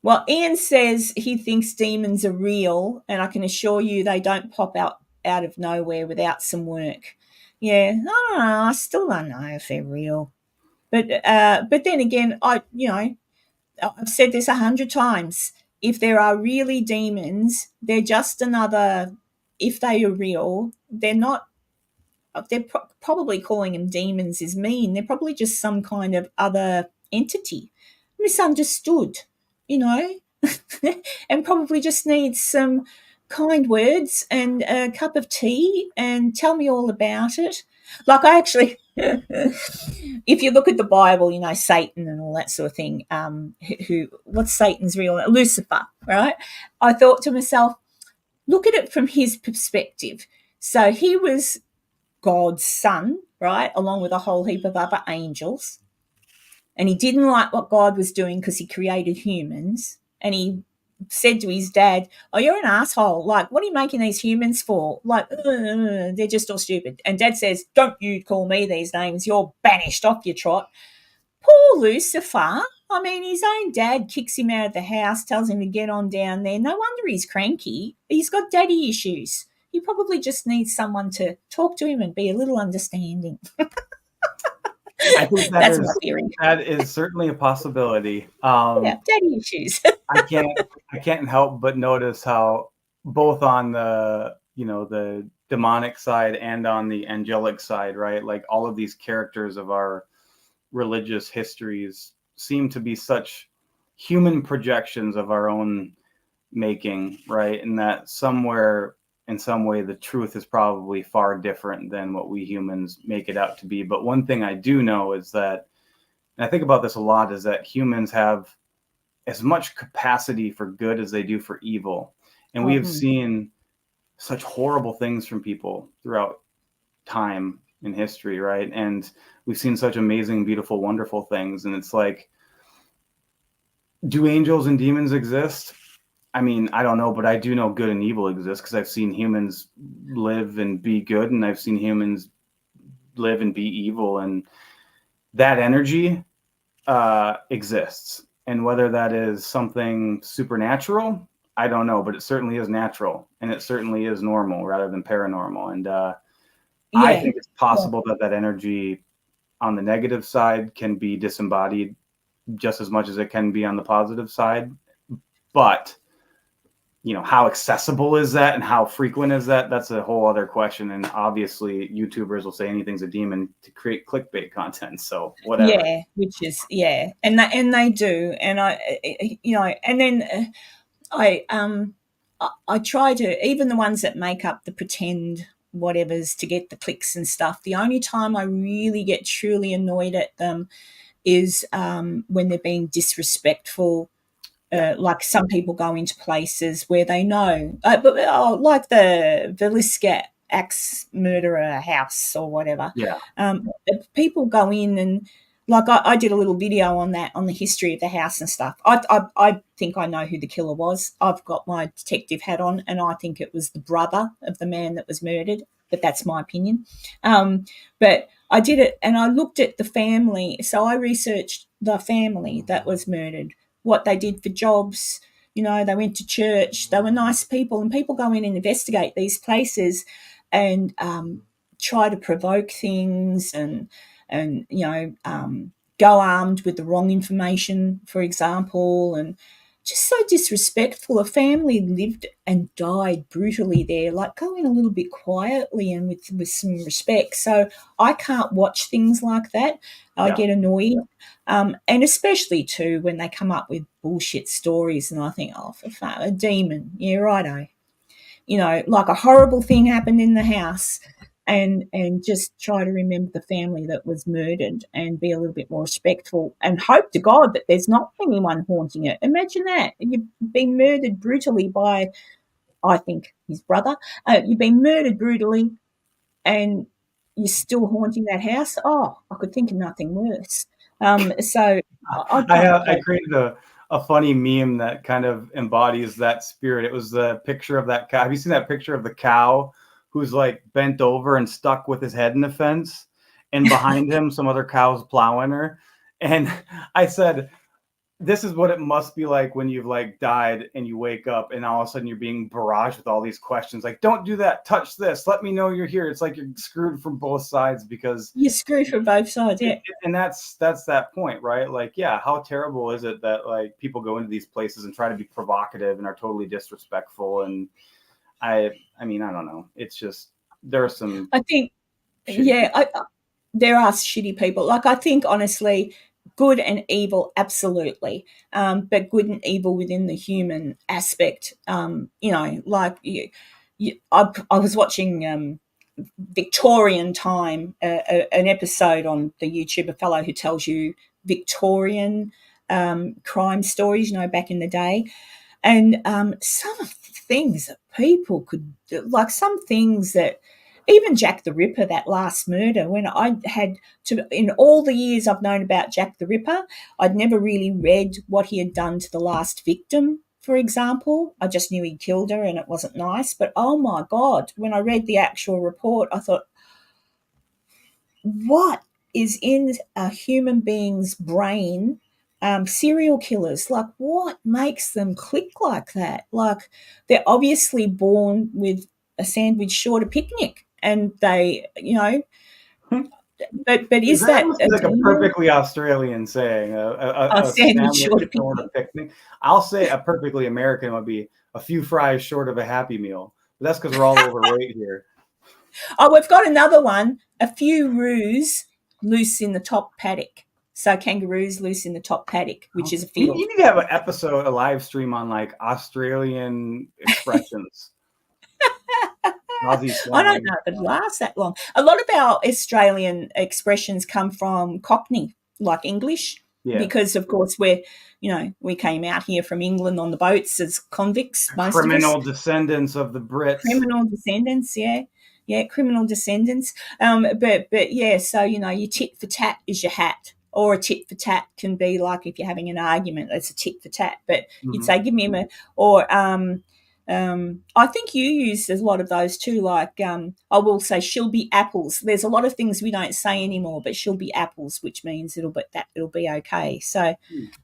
Well, Ian says he thinks demons are real, and I can assure you they don't pop out of nowhere without some work. Yeah, I don't know. I still don't know if they're real. But then again, I've said this 100 times. If there are really demons, they're just another. If they are real, they're not. They're probably calling them demons is mean. They're probably just some kind of other entity, misunderstood, you know, and probably just needs some kind words and a cup of tea and tell me all about it. Like I actually, if you look at the Bible, Satan and all that sort of thing. What's Satan's real name? Lucifer, right? I thought to myself, look at it from his perspective. So he was God's son, right, along with a whole heap of other angels. And he didn't like what God was doing because he created humans. And he said to his dad, "Oh, you're an asshole. Like, what are you making these humans for? Like, they're just all stupid." And Dad says, "Don't you call me these names. You're banished off your trot." Poor Lucifer. I mean, his own dad kicks him out of the house, tells him to get on down there. No wonder he's cranky. He's got daddy issues. He probably just needs someone to talk to him and be a little understanding. I think That's my theory. that is certainly a possibility. Yeah, daddy issues. I can't help but notice how both on the demonic side and on the angelic side, right? Like all of these characters of our religious histories seem to be such human projections of our own making, right? And that somewhere in some way the truth is probably far different than what we humans make it out to be. But one thing I do know is that, and I think about this a lot, is that humans have as much capacity for good as they do for evil. And we have seen such horrible things from people throughout time in history, right? And we've seen such amazing, beautiful, wonderful things. And it's like, do angels and demons exist? I mean, I don't know, but I do know good and evil exist because I've seen humans live and be good, and I've seen humans live and be evil. And that energy exists. And whether that is something supernatural, I don't know, but it certainly is natural, and it certainly is normal rather than paranormal. And I think it's possible that energy on the negative side can be disembodied just as much as it can be on the positive side. but how accessible is that and how frequent is that? That's a whole other question. And obviously YouTubers will say anything's a demon to create clickbait content. So whatever. Yeah, which is, yeah. And they do. And and then I try to, even the ones that make up the pretend whatevers to get the clicks and stuff, the only time I really get truly annoyed at them is when they're being disrespectful. Like some people go into places where they know, like the Velisca axe murderer house or whatever. Yeah. People go in and, like, I did a little video on that, on the history of the house and stuff. I think I know who the killer was. I've got my detective hat on, and I think it was the brother of the man that was murdered, but that's my opinion. But I did it, and I looked at the family. So I researched the family that was murdered, what they did for jobs. They went to church. They were nice people, and people go in and investigate these places and try to provoke things and go armed with the wrong information, for example, and just so disrespectful. A family lived and died brutally there. Like, go in a little bit quietly and with some respect. So I can't watch things like that. I get annoyed. And especially too when they come up with bullshit stories, and I think, oh, for fun, a demon. Yeah, righto. Like a horrible thing happened in the house, and just try to remember the family that was murdered and be a little bit more respectful and hope to God that there's not anyone haunting it. Imagine that. You've been murdered brutally by, I think, his brother. You've been murdered brutally and you're still haunting that house. Oh, I could think of nothing worse. So I created a funny meme that kind of embodies that spirit. It was the picture of that cow. Have you seen that picture of the cow who's like bent over and stuck with his head in the fence, and behind him some other cow's plowing her? And I said, this is what it must be like when you've like died and you wake up and all of a sudden you're being barraged with all these questions, like, don't do that, touch this, let me know you're here. It's like you're screwed from both sides, because you're screwed from both sides. Yeah. And that's that point, right? Like, yeah, how terrible is it that like people go into these places and try to be provocative and are totally disrespectful? And I mean, I don't know. It's just, there are some, I think, there are shitty people. Like, I think, honestly, good and evil, absolutely, but good and evil within the human aspect. Like I was watching Victorian Time, an episode on the YouTube, a fellow who tells you Victorian crime stories, back in the day. And some of the things that people could, like some things that, even Jack the Ripper, that last murder, when I had to, in all the years I've known about Jack the Ripper, I'd never really read what he had done to the last victim, for example. I just knew he'd killed her and it wasn't nice. But oh my God, when I read the actual report, I thought, what is in a human being's brain? Serial killers, like, what makes them click like that? Like, they're obviously born with a sandwich short of picnic, and they, but is that like a perfectly Australian saying? A sandwich short of picnic. I'll say a perfectly American would be a few fries short of a Happy Meal. But that's because we're all overweight here. Oh, we've got another one. A few roos loose in the top paddock. So kangaroos loose in the top paddock, which is a field. You need to have an episode, a live stream on like Australian expressions. I don't know if it lasts that long. A lot of our Australian expressions come from Cockney, like English, because of course we came out here from England on the boats as convicts. Criminal descendants of the Brits. Criminal descendants, yeah, criminal descendants. But yeah, so your tit for tat is your hat. Or a tit for tat can be like if you're having an argument, it's a tit for tat. But you'd say, give me a, or I think you use a lot of those too. Like I will say, she'll be apples. There's a lot of things we don't say anymore, but she'll be apples, which means it'll be okay. So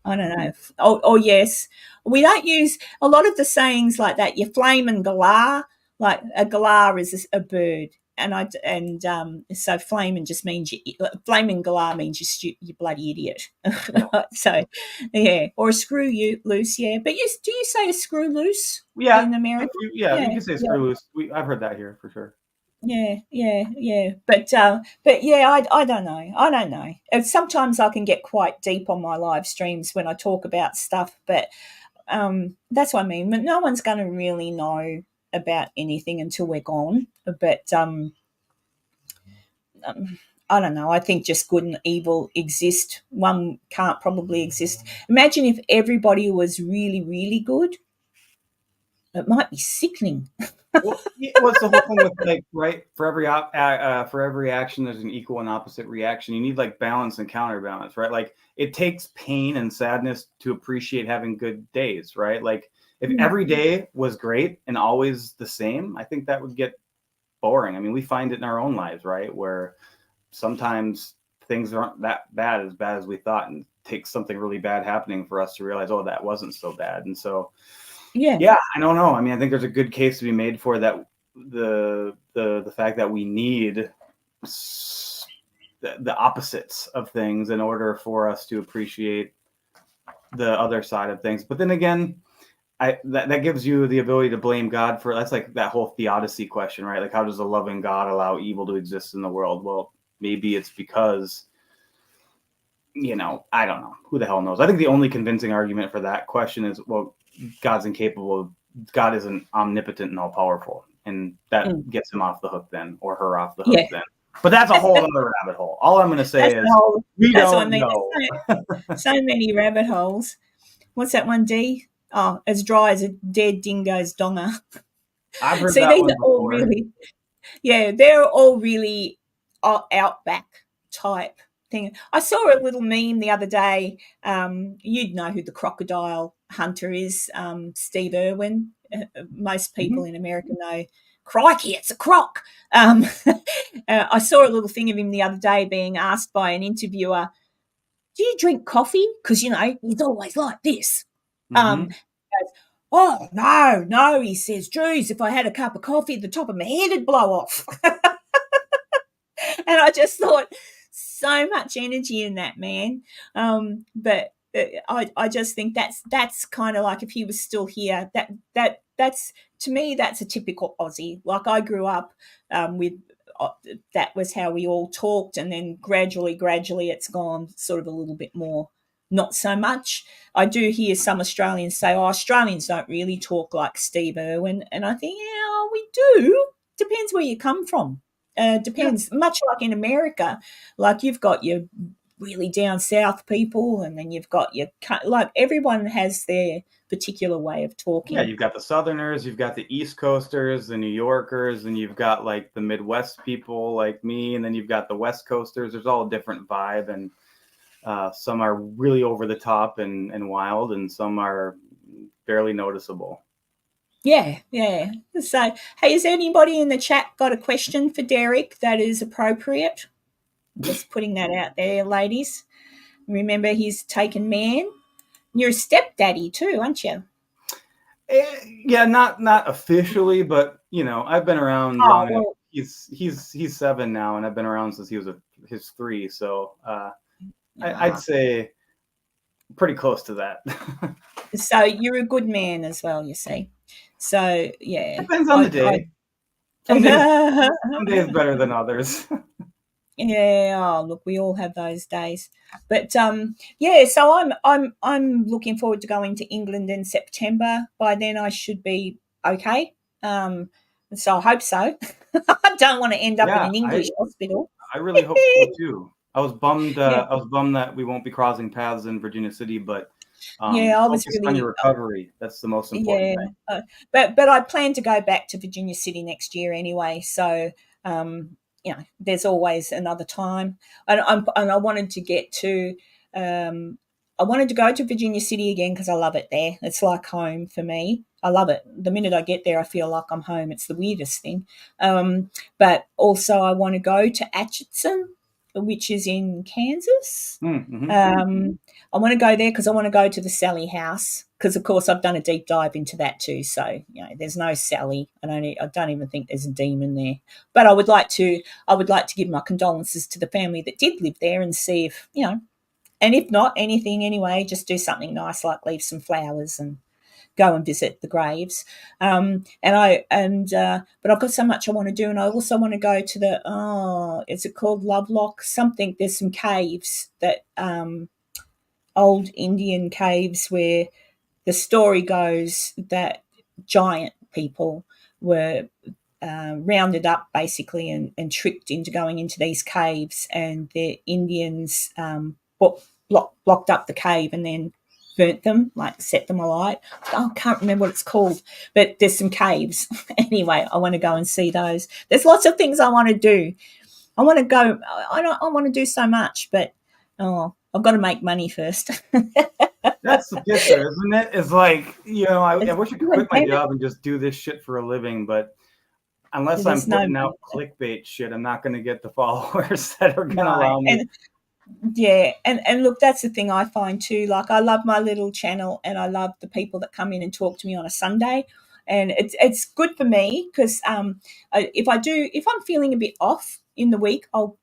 I don't know. Or yes, we don't use a lot of the sayings like that. Your flame and galah, like a galah is a bird. so flaming just means flaming galah means you bloody idiot. Yeah. So yeah, or a screw you loose, yeah. But do you say a screw loose Yeah. in America? You can say screw loose. I've heard that here for sure. Yeah. But yeah, I don't know. I don't know. And sometimes I can get quite deep on my live streams when I talk about stuff, but that's what I mean. But no one's going to really know about anything until we're gone. But I don't know. I think just good and evil exist. One can't probably exist. Imagine if everybody was really, really good. It might be sickening. Well, what's the whole thing with like, right? For every action, there's an equal and opposite reaction. You need like balance and counterbalance, right? Like it takes pain and sadness to appreciate having good days, right? Like if every day was great and always the same, I think that would get boring. I mean, we find it in our own lives, right? Where sometimes things aren't that bad as we thought, and it takes something really bad happening for us to realize, oh, that wasn't so bad. And so yeah, I don't know. I mean, I think there's a good case to be made for that. The fact that we need the opposites of things in order for us to appreciate the other side of things. But then again, that gives you the ability to blame God for, that's like that whole theodicy question, right? Like, how does a loving God allow evil to exist in the world? Well, maybe it's because, I don't know. Who the hell knows? I think the only convincing argument for that question is, well, God isn't omnipotent and all powerful, and that gets him off the hook then, or her off the hook then. But that's a whole other rabbit hole. All I'm going to say is we don't know. So many rabbit holes. What's that one, D? Oh, as dry as a dead dingo's donger. I've heard that one before. They're all really outback type thing. I saw a little meme the other day. You'd know who the crocodile hunter is, Steve Irwin. Most people in America know. Crikey, it's a croc. I saw a little thing of him the other day being asked by an interviewer, do you drink coffee? Because, he's always like this. Oh, no, he says, geez, if I had a cup of coffee, the top of my head would blow off. And I just thought, so much energy in that man. But I just think that's kind of like, if he was still here, that's to me, that's a typical Aussie. Like I grew up with that was how we all talked, and then gradually it's gone sort of a little bit more. Not so much. I do hear some Australians say, oh, Australians don't really talk like Steve Irwin. And I think, yeah, we do. Depends where you come from. Depends. Yeah. Much like in America, like you've got your really down south people, and then you've got your, like everyone has their particular way of talking. Yeah, you've got the Southerners, you've got the East Coasters, the New Yorkers, and you've got like the Midwest people like me, and then you've got the West Coasters. There's all a different vibe, and some are really over the top and wild, and some are barely noticeable. Yeah. So, hey, has anybody in the chat got a question for Derek that is appropriate? Just putting that out there, ladies. Remember, he's taken man. You're a stepdaddy too, aren't you? Yeah, not officially, but I've been around long enough. He's 7 now, and I've been around since he was his 3. So I'd say pretty close to that. So you're a good man as well, you see. So yeah, depends on the day. Some days better than others. Yeah, oh, look, we all have those days. But yeah, so I'm looking forward to going to England in September. By then I should be okay. So I hope so. I don't want to end up in an English hospital. I really hope so too. I was bummed. I was bummed that we won't be crossing paths in Virginia City, but I was really on your recovery. That's the most important thing. But I plan to go back to Virginia City next year anyway. So there's always another time, and I wanted to get to. I wanted to go to Virginia City again because I love it there. It's like home for me. I love it. The minute I get there, I feel like I'm home. It's the weirdest thing. But also I want to go to Atchison, which is in Kansas. I want to go there because I want to go to the Sally House because of course I've done a deep dive into that too. So there's no Sally. I don't even think there's a demon there. But I would like to give my condolences to the family that did live there and see if and if not anything anyway, just do something nice like leave some flowers and go and visit the graves. But I've got so much I want to do, and I also want to go to is it called Lovelock? Something. There's some caves that old Indian caves where the story goes that giant people were rounded up basically and tricked into going into these caves, and the Indians blocked up the cave and then burnt them, like set them alight. I can't remember what it's called, but there's some caves. Anyway, I want to go and see those. There's lots of things I want to do. I want to go. I want to do so much, but I've got to make money first. That's the kicker, isn't it? It's like, I wish I could quit my job and just do this shit for a living, but unless I'm putting out clickbait shit, I'm not going to get the followers that are going to allow me. And look, that's the thing I find too. Like, I love my little channel, and I love the people that come in and talk to me on a Sunday, and it's good for me because if I'm feeling a bit off in the week, I'll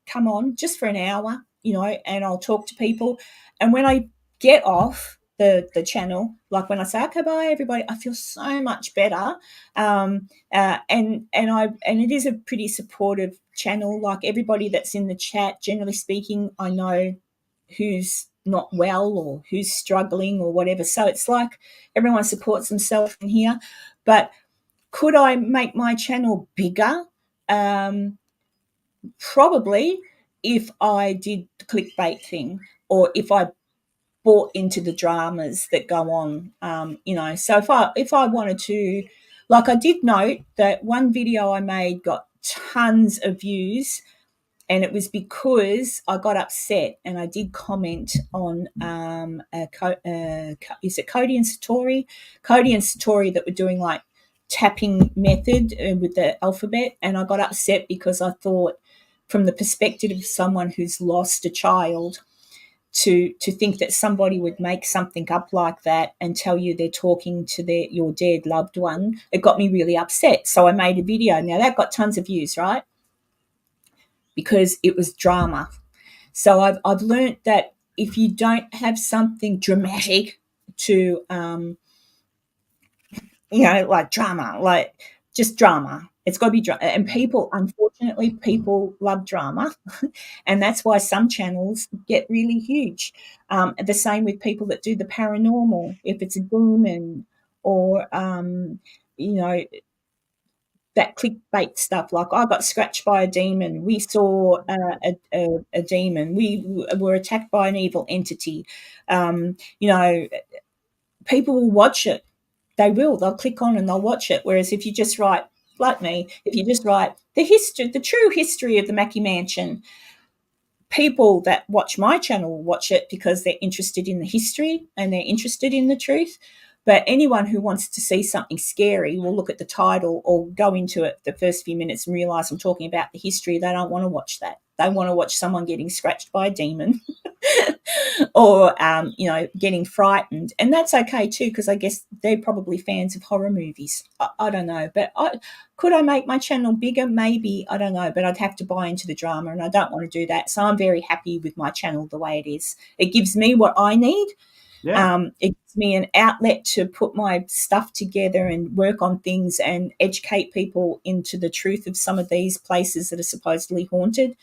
come on just for an hour, and I'll talk to people, and when I get off the channel, like when I say okay bye everybody, I feel so much better. And it is a pretty supportive channel. Like, everybody that's in the chat, generally speaking, I know who's not well or who's struggling or whatever, so it's like everyone supports themselves in here. But could I make my channel bigger? Probably, if I did the clickbait thing, or if I bought into the dramas that go on. So if I wanted to, like, I did note that one video I made got tons of views, and it was because I got upset and I did comment on is it Cody and Satori that were doing like tapping method with the alphabet, and I got upset because I thought, from the perspective of someone who's lost a child, to think that somebody would make something up like that and tell you they're talking to your dead loved one, it got me really upset. So I made a video. Now, that got tons of views, right? Because it was drama. So I've learned that if you don't have something dramatic to, like drama, like just drama, it's got to be drama. And unfortunately, people love drama. And that's why some channels get really huge. The same with people that do the paranormal. If it's a demon or, that clickbait stuff, like I got scratched by a demon, we saw a demon, we were attacked by an evil entity, people will watch it. They'll click on and they'll watch it. Whereas if you just write, like me, if you just write the true history of the Mackey Mansion, people that watch my channel will watch it because they're interested in the history and they're interested in the truth. But anyone who wants to see something scary will look at the title or go into it the first few minutes and realize I'm talking about the history. They don't want to watch that. They want to watch someone getting scratched by a demon or, getting frightened. And that's okay too, because I guess they're probably fans of horror movies. I don't know. But could I make my channel bigger? Maybe. I don't know. But I'd have to buy into the drama, and I don't want to do that. So I'm very happy with my channel the way it is. It gives me what I need. Yeah. It gives me an outlet to put my stuff together and work on things and educate people into the truth of some of these places that are supposedly haunted.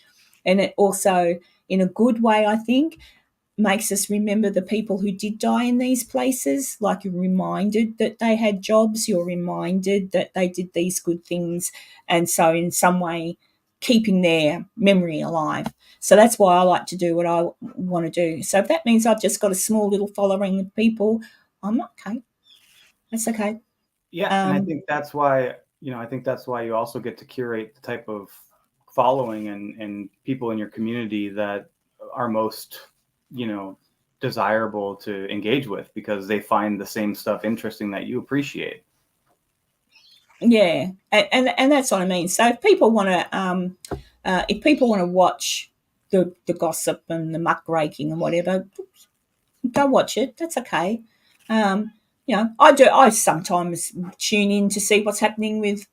And it also, in a good way, I think, makes us remember the people who did die in these places. Like, you're reminded that they had jobs, you're reminded that they did these good things, and so in some way keeping their memory alive. So that's why I like to do what I want to do. So if that means I've just got a small little following of people, I'm okay. That's okay. Yeah, and I think that's why you also get to curate the type of following and people in your community that are most, desirable to engage with, because they find the same stuff interesting that you appreciate. Yeah, and that's what I mean. So if people want to watch the gossip and the muckraking and whatever, go watch it. That's okay. I do. I sometimes tune in to see what's happening with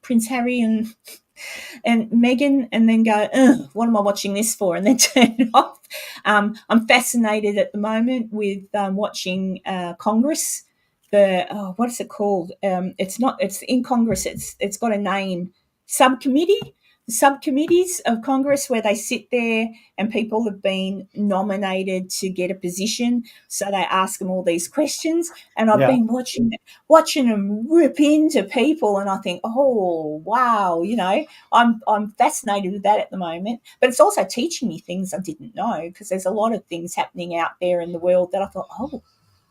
Prince Harry and Meghan, and then go, ugh, what am I watching this for? And then turn it off. I'm fascinated at the moment with watching Congress. What is it called? It's not. It's in Congress. It's got a name. Subcommittee. The subcommittees of Congress where they sit there and people have been nominated to get a position, so they ask them all these questions. And I've Yeah. been watching them rip into people, and I think, oh wow, I'm fascinated with that at the moment. But it's also teaching me things I didn't know, because there's a lot of things happening out there in the world that I thought, oh,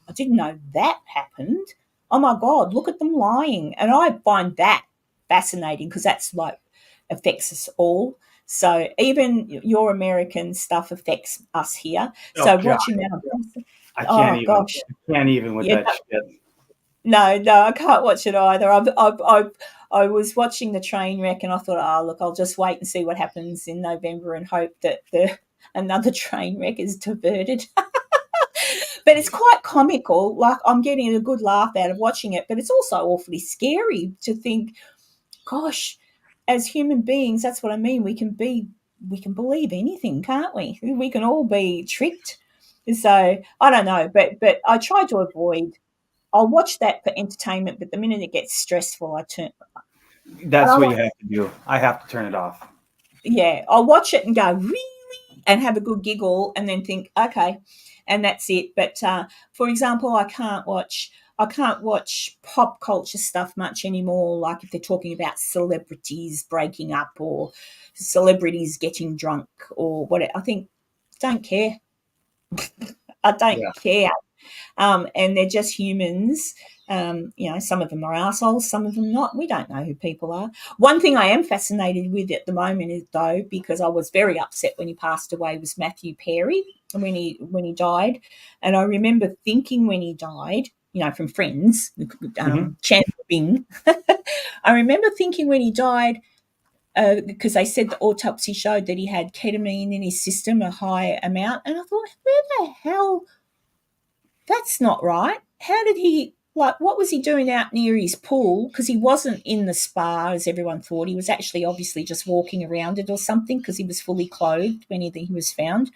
I didn't know that happened. Oh my God, look at them lying. And I find that fascinating, because that's like affects us all. So even your American stuff affects us here. Oh So God, watching that, I can't oh even. gosh, I can't even with yeah, that shit. no, I can't watch it either. I was watching the train wreck, and I thought, oh look, I'll just wait and see what happens in November and hope that another train wreck is diverted. But it's quite comical. Like, I'm getting a good laugh out of watching it, but it's also awfully scary to think, gosh, as human beings, that's what I mean. We can believe anything, can't we? We can all be tricked. So I don't know, but I try to avoid. I'll watch that for entertainment, but the minute it gets stressful, I turn. And That's I what like, you have to do. I have to turn it off. yeah, I'll watch it and go, really, and have a good giggle, and then think, okay, and that's it. But for example, I can't watch pop culture stuff much anymore. Like if they're talking about celebrities breaking up or celebrities getting drunk or what, I think, don't care. I don't Yeah. care. And they're just humans. Some of them are assholes, some of them not. We don't know who people are. One thing I am fascinated with at the moment is, though, because I was very upset when he passed away, was Matthew Perry when he died, and I remember thinking when he died, from Friends, Hmm. Chandler Bing. I remember thinking when he died, because they said the autopsy showed that he had ketamine in his system, a high amount, and I thought, where the hell, that's not right. How did he, like, what was he doing out near his pool? Because he wasn't in the spa as everyone thought. He was actually obviously just walking around it or something, because he was fully clothed when he was found.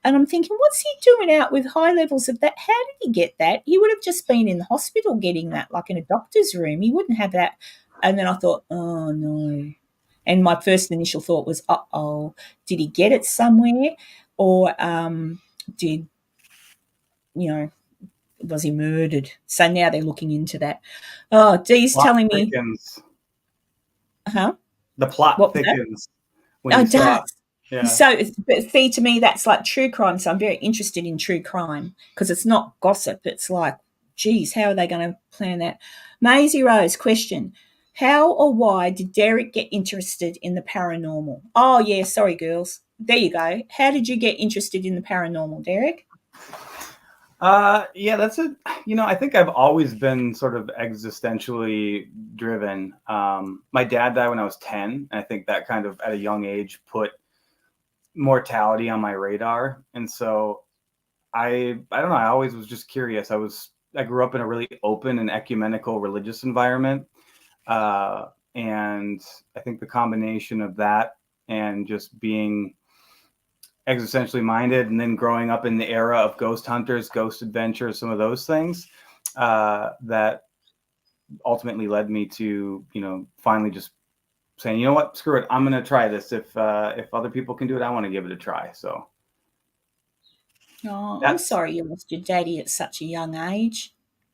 And I'm thinking, what's he doing out with high levels of that? How did he get that? He would have just been in the hospital getting that, like in a doctor's room. He wouldn't have that. And then I thought, oh no. And my first initial thought was, uh oh, did he get it somewhere? Or did, you know, was he murdered? So now they're looking into that. Oh, Dee's Plot telling me, thickens. huh? The plot What was that? thickens when Oh, you it stop. does. Yeah. So, but see, to me, that's like true crime. So I'm very interested in true crime, because it's not gossip. It's like, geez, how are they going to plan that? Maisie Rose, question. How or why did Derek get interested in the paranormal? Oh, yeah, sorry, girls. There you go. How did you get interested in the paranormal, Derek? Yeah, that's a, I think I've always been sort of existentially driven. My dad died when I was 10, and I think that kind of at a young age put mortality on my radar. And so I don't know, I always was just curious. I grew up in a really open and ecumenical religious environment. And I think the combination of that and just being existentially minded, and then growing up in the era of ghost hunters, ghost adventures, some of those things, that ultimately led me to, finally just saying, you know what, screw it, I'm going to try this. If other people can do it, I want to give it a try. So Oh, I'm that's, sorry you lost your daddy at such a young age.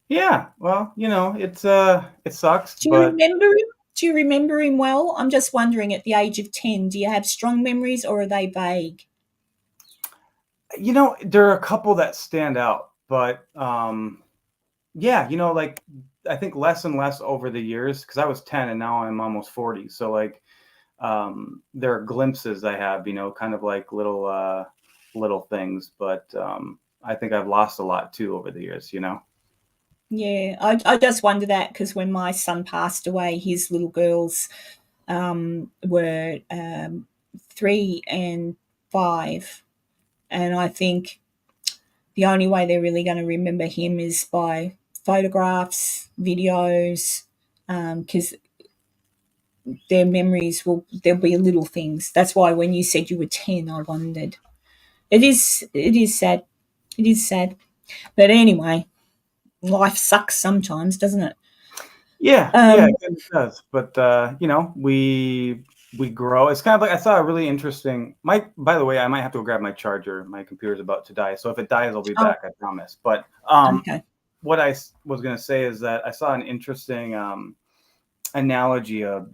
yeah, well, it sucks, Do you but remember him? Do you remember him well? I'm just wondering, at the age of 10, do you have strong memories or are they vague? there are a couple that stand out, but yeah, like I think less and less over the years, because I was 10 and now I'm almost 40. So like, there are glimpses I have, kind of like little things, but I think I've lost a lot too over the years. Yeah, I just wonder that, because when my son passed away, his little girls were 3 and 5. And I think, the only way they're really going to remember him is by photographs, videos, because their memories there'll be little things. That's why when you said you were 10, I wondered. It is sad. It is sad. But anyway, life sucks sometimes, doesn't it? Yeah, Um, it kind of does. But we grow. It's kind of like I saw a really interesting. By the way, I might have to go grab my charger. My computer's about to die, so if it dies, I'll be oh, back. I promise. But okay. what I was going to say is that I saw an interesting analogy of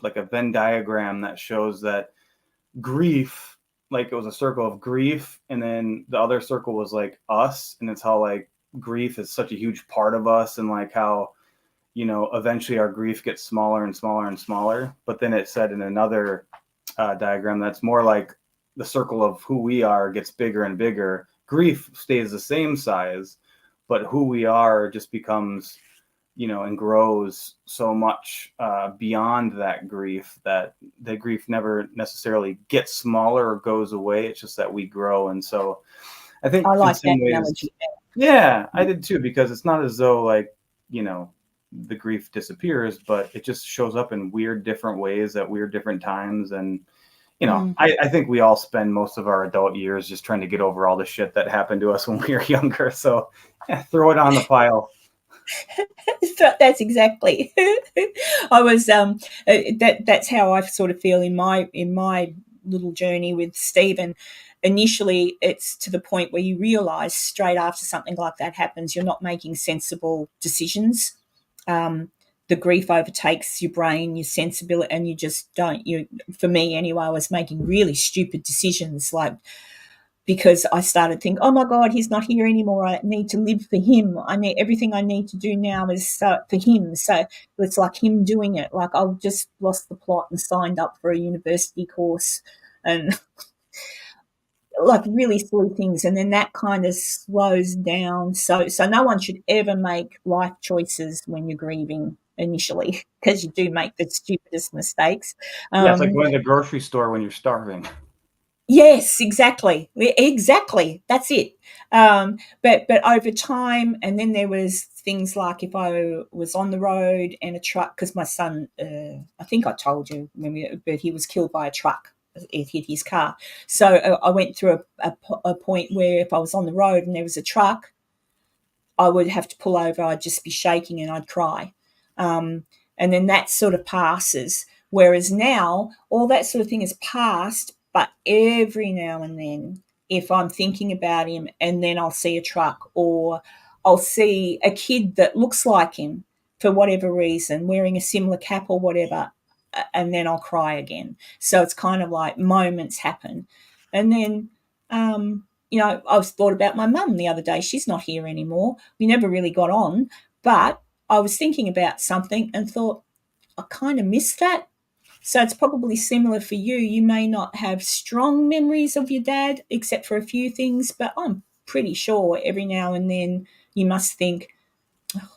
like a Venn diagram that shows that grief, like it was a circle of grief, and then the other circle was like us, and it's how like grief is such a huge part of us, and like how eventually our grief gets smaller and smaller and smaller. But then it said in another diagram that's more like the circle of who we are gets bigger and bigger. Grief stays the same size, but who we are just becomes, and grows so much beyond that grief that the grief never necessarily gets smaller or goes away. It's just that we grow. And so I I think in like that some ways, analogy. yeah, I did too, because it's not as though like, you know, the grief disappears, but it just shows up in weird different ways at weird different times. And, Mm. I think we all spend most of our adult years just trying to get over all the shit that happened to us when we were younger. So yeah, throw it on the pile. That's exactly. I was that's how I sort of feel in my little journey with Stephen. Initially, it's to the point where you realise straight after something like that happens, you're not making sensible decisions. Um, the grief overtakes your brain, your sensibility, and you just don't. You, for me anyway, I was making really stupid decisions, like because I started thinking, oh my God, he's not here anymore. I need to live for him. I need everything I need to do now is for him. So it's like him doing it. Like I just lost the plot and signed up for a university course and like really silly things. And then that kind of slows down. So no one should ever make life choices when you're grieving initially because you do make the stupidest mistakes. Yeah, it's like Um, going to the grocery store when you're starving. Yes, exactly. Exactly. That's it. But over time, and then there was things like if I was on the road and a truck, because my son, I think I told you but he was killed by a truck. It hit his car. So I went through a point where if I was on the road and there was a truck, I would have to pull over. I'd just be shaking and I'd cry. And then that sort of passes. Whereas now, all that sort of thing is past, but every now and then, if I'm thinking about him and then I'll see a truck or I'll see a kid that looks like him for whatever reason, wearing a similar cap or whatever, and then I'll cry again. So it's kind of like moments happen. And then I was thought about my mum the other day. She's not here anymore. We never really got on, but I was thinking about something and thought, I kind of missed that. So it's probably similar for you. You may not have strong memories of your dad, except for a few things, but I'm pretty sure every now and then you must think, oh,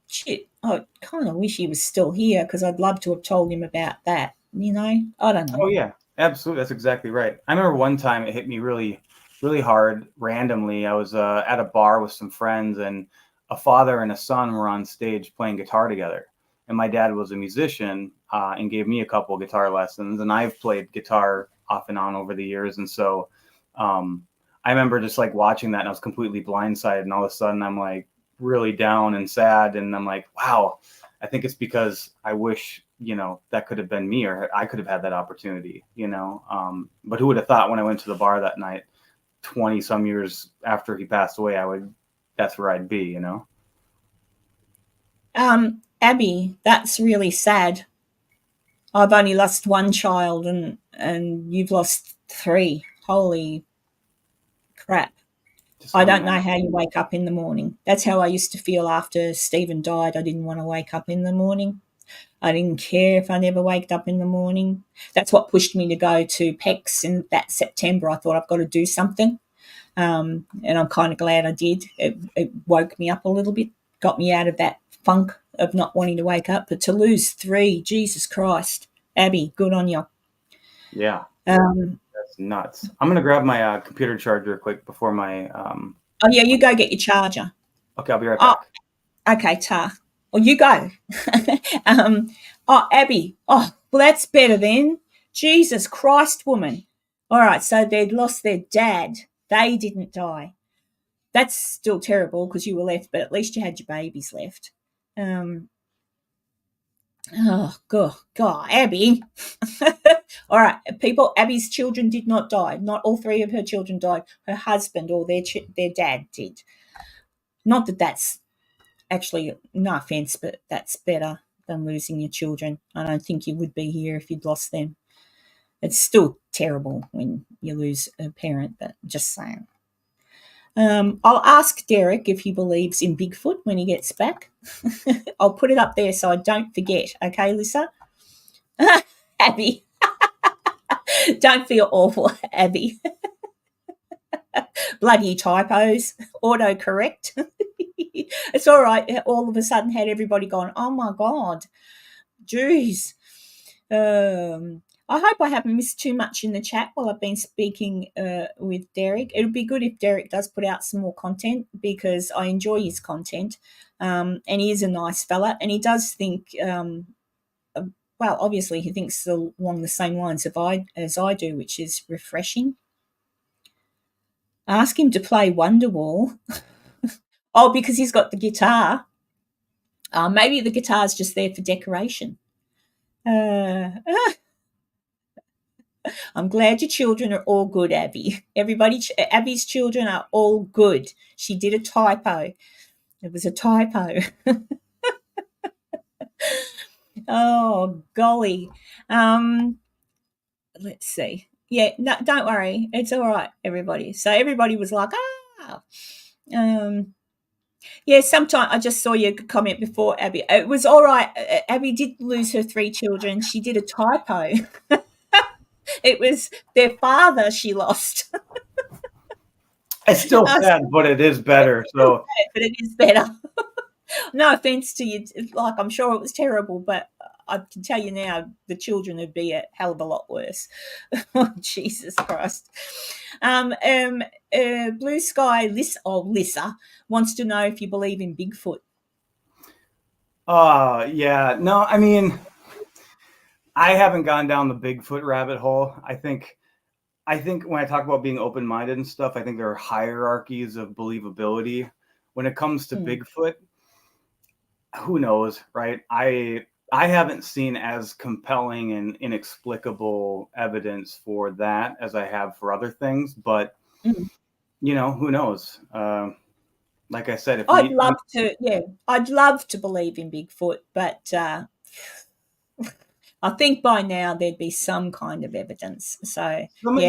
shit, I kind of wish he was still here because I'd love to have told him about that. I don't know. Oh yeah, absolutely. That's exactly right. I remember one time it hit me really, really hard randomly. I was at a bar with some friends, and a father and a son were on stage playing guitar together. And my dad was a musician and gave me a couple of guitar lessons. And I've played guitar off and on over the years. And so um, I remember just like watching that, and I was completely blindsided. And all of a sudden, I'm like really down and sad. And I'm like, wow, I think it's because I wish, that could have been me, or I could have had that opportunity, but who would have thought when I went to the bar that night, 20 some years after he passed away, that's where I'd be. Abby, that's really sad. I've only lost one child and you've lost three. Holy crap. Just I so don't know many. how you wake up in the morning. That's how I used to feel after Stephen died. I didn't want to wake up in the morning. I didn't care if I never waked up in the morning. That's what pushed me to go to PEX in that September. I thought I've got to do something. And I'm kind of glad I did. It woke me up a little bit, got me out of that funk of not wanting to wake up. But to lose three, Jesus Christ. Abby, good on you. Yeah, Um, that's nuts. I'm gonna grab my computer charger quick before my Oh, yeah, you go get your charger. Okay, I'll be right Oh, back. okay, Tar. Well, you go. Abby. Oh, well, that's better then. Jesus Christ, woman. All right, so they'd lost their dad. They didn't die. That's still terrible because you were left, but at least you had your babies left. Um, God, Abby. All right, people. Abby's children did not die. Not all three of her children died. Her husband or their dad did. Not that that's actually, no offense, but that's better than losing your children. I don't think you would be here if you'd lost them. It's still terrible when you lose a parent, but just saying. I'll ask Derek if he believes in Bigfoot when he gets back. I'll put it up there so I don't forget. Okay, Lisa? Abby. Don't feel awful, Abby. Bloody typos. Autocorrect. It's all right. All of a sudden had everybody gone, oh my God. Jeez. I hope I haven't missed too much in the chat while I've been speaking with Derek. It would be good if Derek does put out some more content because I enjoy his content, and he is a nice fella, and he does think. Well, obviously, he thinks along the same lines as I do, which is refreshing. Ask him to play Wonderwall. Oh, because he's got the guitar. Maybe the guitar's just there for decoration. I'm glad your children are all good, Abby. Abby's children are all good. She did a typo. It was a typo. Oh, golly. Let's see. Yeah, no, don't worry. It's all right, everybody. So everybody was like, ah. Yeah, sometime I just saw your comment before, Abby. It was all right. Abby did lose her 3 children. She did a typo. It was their father she lost. It's still sad, but it is better. So, but it is better. No offense to you. Like, I'm sure it was terrible, but I can tell you now, the children would be a hell of a lot worse. Oh, Jesus Christ. Blue Sky Lissa wants to know if you believe in Bigfoot. yeah. No, I mean, I haven't gone down the Bigfoot rabbit hole. I think when I talk about being open-minded and stuff, I think there are hierarchies of believability. When it comes to Bigfoot, who knows, right? I haven't seen as compelling and inexplicable evidence for that as I have for other things, but you know, who knows? Like I said, if I'd love to believe in Bigfoot, but I think by now there'd be some kind of evidence. So some of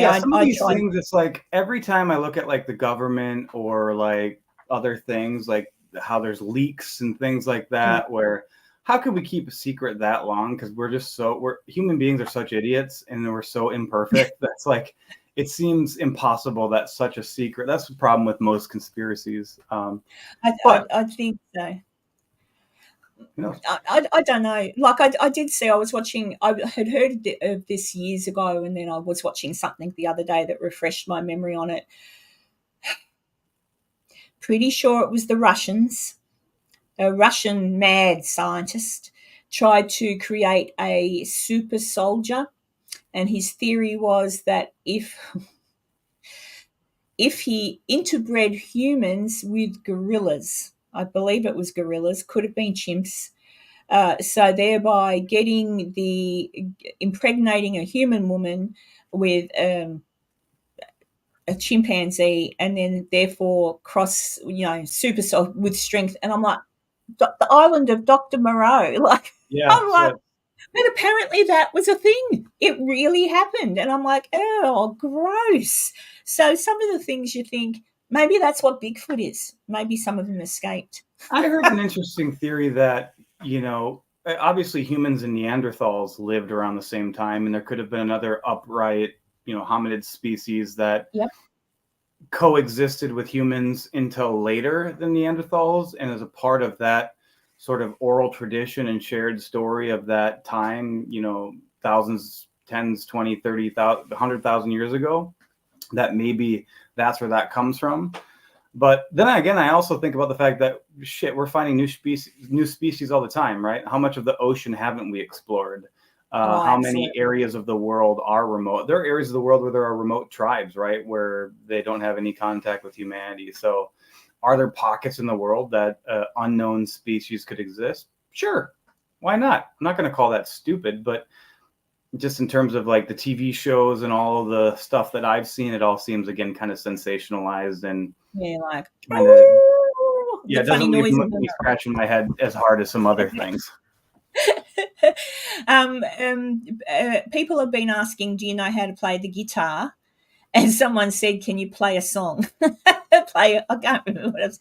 these things, it's like every time I look at like the government or like other things, like how there's leaks and things like that, where how could we keep a secret that long? Because we're human beings are such idiots and we're so imperfect. That's like, it seems impossible that such a secret. That's the problem with most conspiracies. I think so. I don't know. Like I did see, I was watching, I had heard of this years ago, and then I was watching something the other day that refreshed my memory on it. Pretty sure it was the Russians. A Russian mad scientist tried to create a super soldier, and his theory was that if he interbred humans with gorillas, I believe it was gorillas, could have been chimps, so thereby impregnating a human woman with a chimpanzee, and then therefore cross, super soul with strength. And I'm like, the island of Dr. Moreau, like, Yeah. I'm like, but apparently that was a thing. It really happened. And I'm like, oh, gross. So some of the things you think, maybe that's what Bigfoot is. Maybe some of them escaped. I heard an interesting theory that, obviously humans and Neanderthals lived around the same time, and there could have been another upright, hominid species that coexisted with humans until later than Neanderthals. And as a part of that sort of oral tradition and shared story of that time, thousands, tens, 20, 30,000, 100,000 years ago, that maybe that's where that comes from. But then again, I also think about the fact that shit, we're finding new species all the time, right? How much of the ocean haven't we explored? How many areas of the world are remote? There are areas of the world where there are remote tribes, right, where they don't have any contact with humanity. So, are there pockets in the world that unknown species could exist? Sure, why not? I'm not going to call that stupid, but just in terms of like the TV shows and all of the stuff that I've seen, it all seems again kind of sensationalized and like kind of the it funny doesn't leave noise. me scratching my head as hard as some other things. People have been asking, do you know how to play the guitar? And someone said, can you play a song? I can't remember what it was.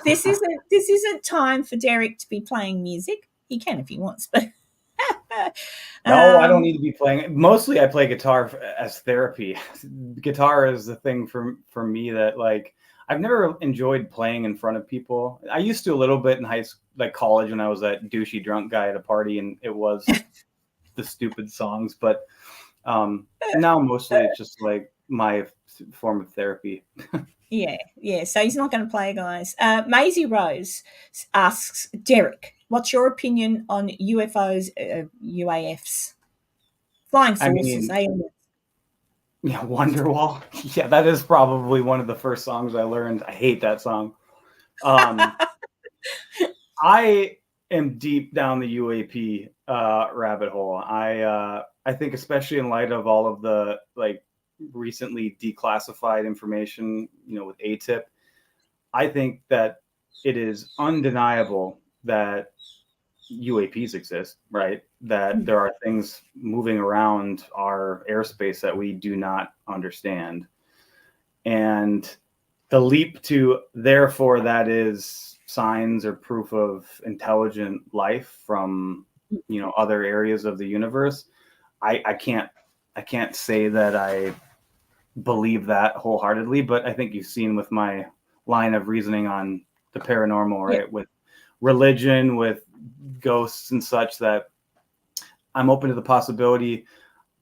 This isn't time for Derek to be playing music. He can if he wants, but No, I don't need to be playing. Mostly I play guitar as therapy. Guitar is the thing for me that like I've never enjoyed playing in front of people. I used to a little bit in high school, like college, when I was that douchey drunk guy at a party, and it was the stupid songs. But now mostly it's just like my form of therapy. Yeah. So he's not going to play, guys. Maisie Rose asks, Derek, what's your opinion on UFOs, UAFs, flying saucers, aliens? Yeah, Wonderwall. Yeah, that is probably one of the first songs I learned. I hate that song. I am deep down the UAP rabbit hole. I think, especially in light of all of the like recently declassified information, with ATIP, I think that it is undeniable that UAPs exist, right? That there are things moving around our airspace that we do not understand. And the leap to, therefore, that is signs or proof of intelligent life from, other areas of the universe. I can't say that I believe that wholeheartedly, but I think you've seen with my line of reasoning on the paranormal, right? Yep. With religion, with ghosts and such, that I'm open to the possibility.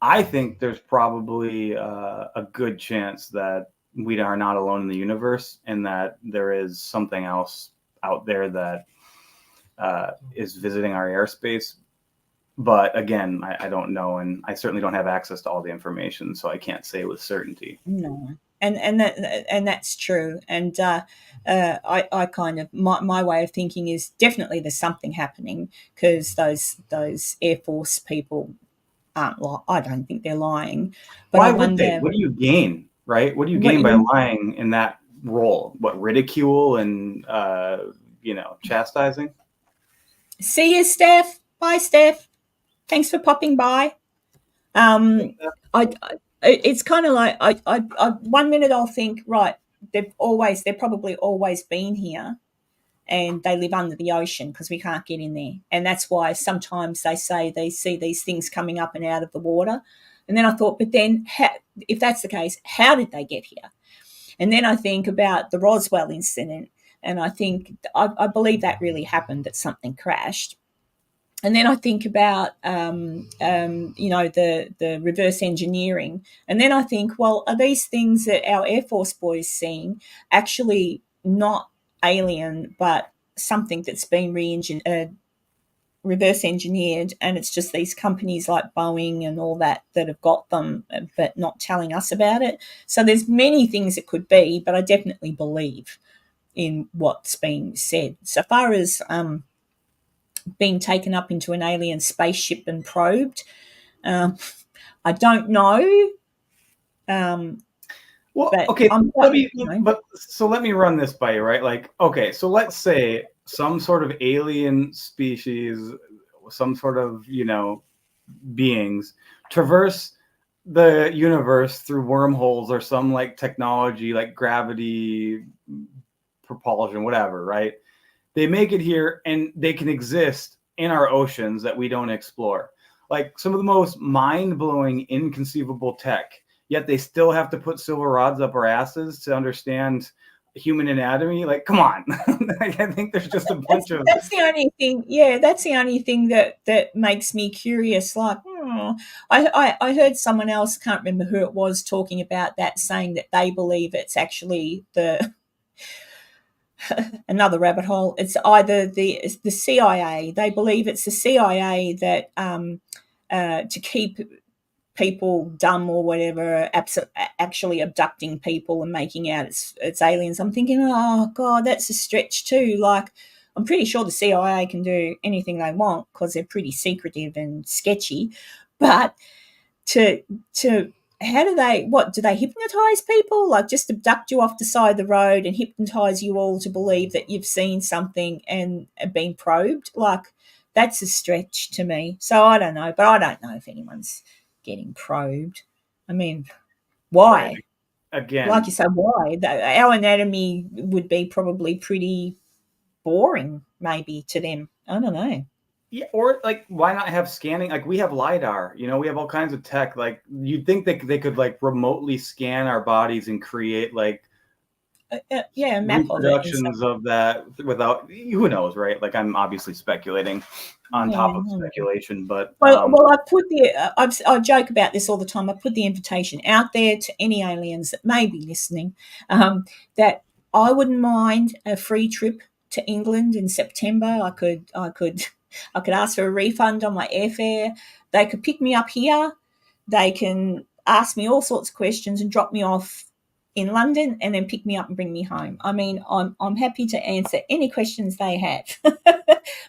I think there's probably a good chance that we are not alone in the universe, and that there is something else out there that is visiting our airspace. But again, I don't know, and I certainly don't have access to all the information, so I can't say with certainty. No, and that's true. And I kind of my way of thinking is definitely there's something happening, because those Air Force people aren't. I don't think they're lying. But Why I would they? wonder, What do you gain, right? What do you gain by lying in that role? What, ridicule and chastising? See you, Steph. Bye, Steph. Thanks for popping by. It's kind of like I 1 minute I'll think, right, they've probably always been here, and they live under the ocean because we can't get in there, and that's why sometimes they say they see these things coming up and out of the water. And then I thought, but then if that's the case, how did they get here? And then I think about the Roswell incident, and I think I believe that really happened, that something crashed. And then I think about the reverse engineering, and then I think, well, are these things that our Air Force boys seeing actually not alien, but something that's been reverse engineered, and it's just these companies like Boeing and all that have got them, but not telling us about it? So there's many things it could be, but I definitely believe in what's being said. So far as being taken up into an alien spaceship and probed, I don't know. Well, But okay, let me run this by you, right? Like, okay, so let's say some sort of alien species, some sort of, beings traverse the universe through wormholes or some like technology like gravity, propulsion, whatever, right? They make it here and they can exist in our oceans that we don't explore. Like some of the most mind-blowing, inconceivable tech, yet they still have to put silver rods up our asses to understand, human anatomy. Like, come on. Like, I think there's just a bunch of. That's the only thing. Yeah, that's the only thing that makes me curious. Like, I heard someone else, can't remember who it was, talking about that, saying that they believe it's actually the another rabbit hole. It's either the CIA. They believe it's the CIA that to keep people dumb or whatever, actually abducting people and making out it's aliens. I'm thinking, oh God, that's a stretch too. Like, I'm pretty sure the CIA can do anything they want because they're pretty secretive and sketchy. But to how do they hypnotize people? Like, just abduct you off the side of the road and hypnotize you all to believe that you've seen something and been probed? Like, that's a stretch to me. So I don't know, but I don't know if anyone's getting probed. I mean, why? Right. Again, like you say, why? Our anatomy would be probably pretty boring, maybe, to them. I don't know. yeah, or like, why not have scanning? Like, we have LiDAR, we have all kinds of tech. Like, you'd think they could like remotely scan our bodies and create like a map of it and stuff. reproductions of that without, who knows, right? Like, I'm obviously speculating on top of speculation, but well, I joke about this all the time. I put the invitation out there to any aliens that may be listening, that I wouldn't mind a free trip to England in September. I could ask for a refund on my airfare. They could pick me up here. They can ask me all sorts of questions and drop me off in London and then pick me up and bring me home. I mean, I'm happy to answer any questions they have.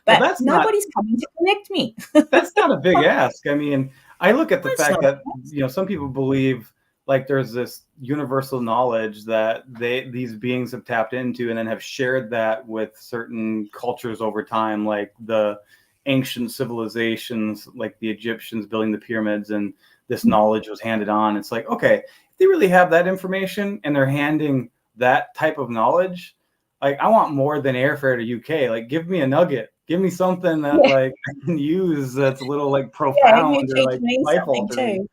But nobody's coming to connect me. That's not a big ask. I mean, I look at the fact that some people believe like there's this universal knowledge that these beings have tapped into and then have shared that with certain cultures over time, like the ancient civilizations, like the Egyptians building the pyramids, and this knowledge was handed on. It's like, okay, if they really have that information and they're handing that type of knowledge, like, I want more than airfare to UK. Like, give me a nugget. Give me something that like I can use that's a little like profound you or like me life something altering. too.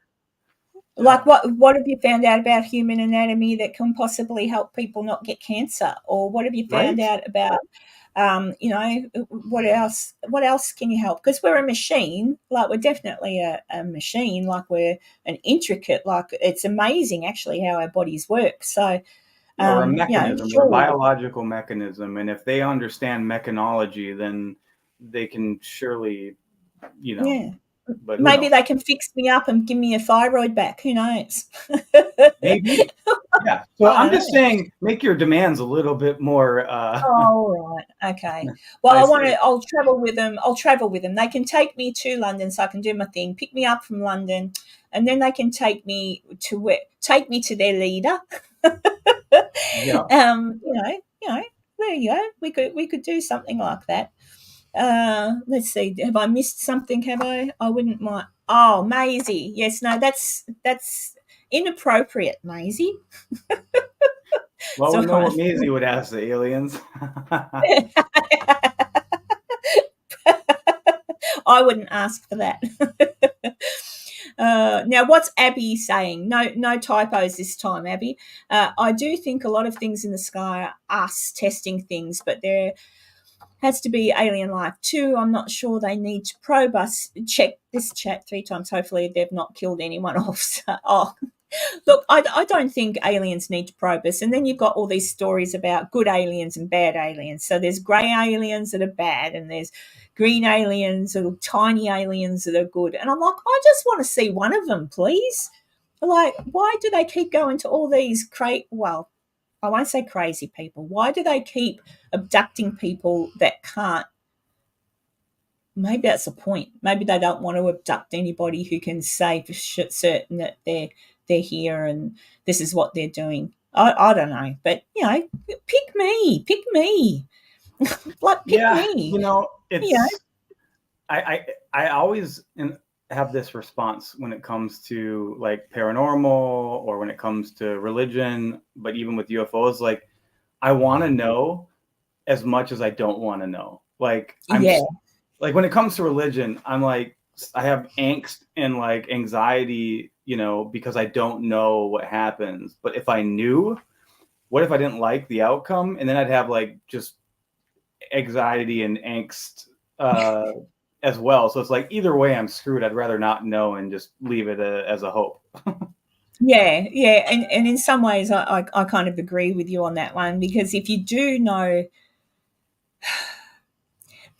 Like, what have you found out about human anatomy that can possibly help people not get cancer? Or what have you found out about, what else can you help? Because we're a machine, like, we're definitely a machine, like, we're an intricate, like, it's amazing actually how our bodies work. So, or a mechanism, or a surely, biological mechanism. And if they understand mechanology, then they can surely, yeah. But Maybe they can fix me up and give me a thyroid back. Who knows? Maybe. Yeah. So I'm just saying, make your demands a little bit more. Oh, right. Okay. Well, I'll travel with them. They can take me to London so I can do my thing, pick me up from London, and then they can take me to their leader. Yeah. There you go. We could do something like that. Let's see. Have I missed something? Have I? I wouldn't mind. Oh, Maisie. Yes. No. That's inappropriate, Maisie. Well, so, we know what Maisie would ask the aliens. I wouldn't ask for that. Now, what's Abby saying? No typos this time, Abby. I do think a lot of things in the sky are us testing things, but there has to be alien life too. I'm not sure they need to probe us. Check this chat 3 times. Hopefully they've not killed anyone off. So, look, I don't think aliens need to probe us. And then you've got all these stories about good aliens and bad aliens. So there's grey aliens that are bad, and there's green aliens, little tiny aliens that are good. And I'm like, I just want to see one of them, please. Like, why do they keep going to all these well, I won't say crazy people. Why do they keep abducting people that can't? Maybe that's the point. Maybe they don't want to abduct anybody who can say for certain that they're here and this is what they're doing. I don't know, but pick me, like, pick me. It's I always have this response when it comes to like paranormal or when it comes to religion, but even with UFOs, like, I want to know as much as I don't want to know. Like, like, when it comes to religion, I'm like, I have angst and like anxiety, because I don't know what happens. But if I knew what if I didn't like the outcome? And then I'd have like just anxiety and angst as well. So it's like either way, I'm screwed. I'd rather not know and just leave it as a hope. Yeah, yeah, and in some ways, I kind of agree with you on that one, because if you do know,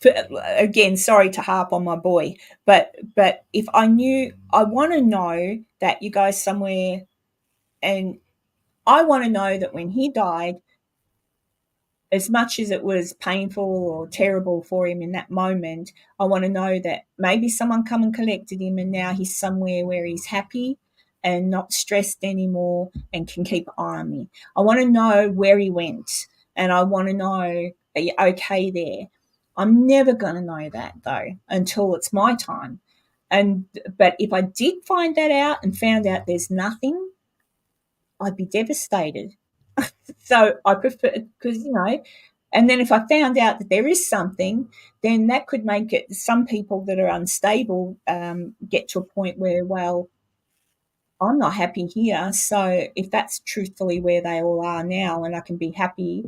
again, sorry to harp on my boy, but if I knew, I want to know that you go somewhere, and I want to know that when he died, as much as it was painful or terrible for him in that moment, I want to know that maybe someone come and collected him, and now he's somewhere where he's happy and not stressed anymore and can keep an eye on me. I want to know where he went, and I want to know, are you okay there? I'm never going to know that though until it's my time. And but if I did find that out and found out there's nothing, I'd be devastated. So I prefer, because, and then if I found out that there is something, then that could make it, some people that are unstable get to a point where, well, I'm not happy here. So if that's truthfully where they all are now and I can be happy,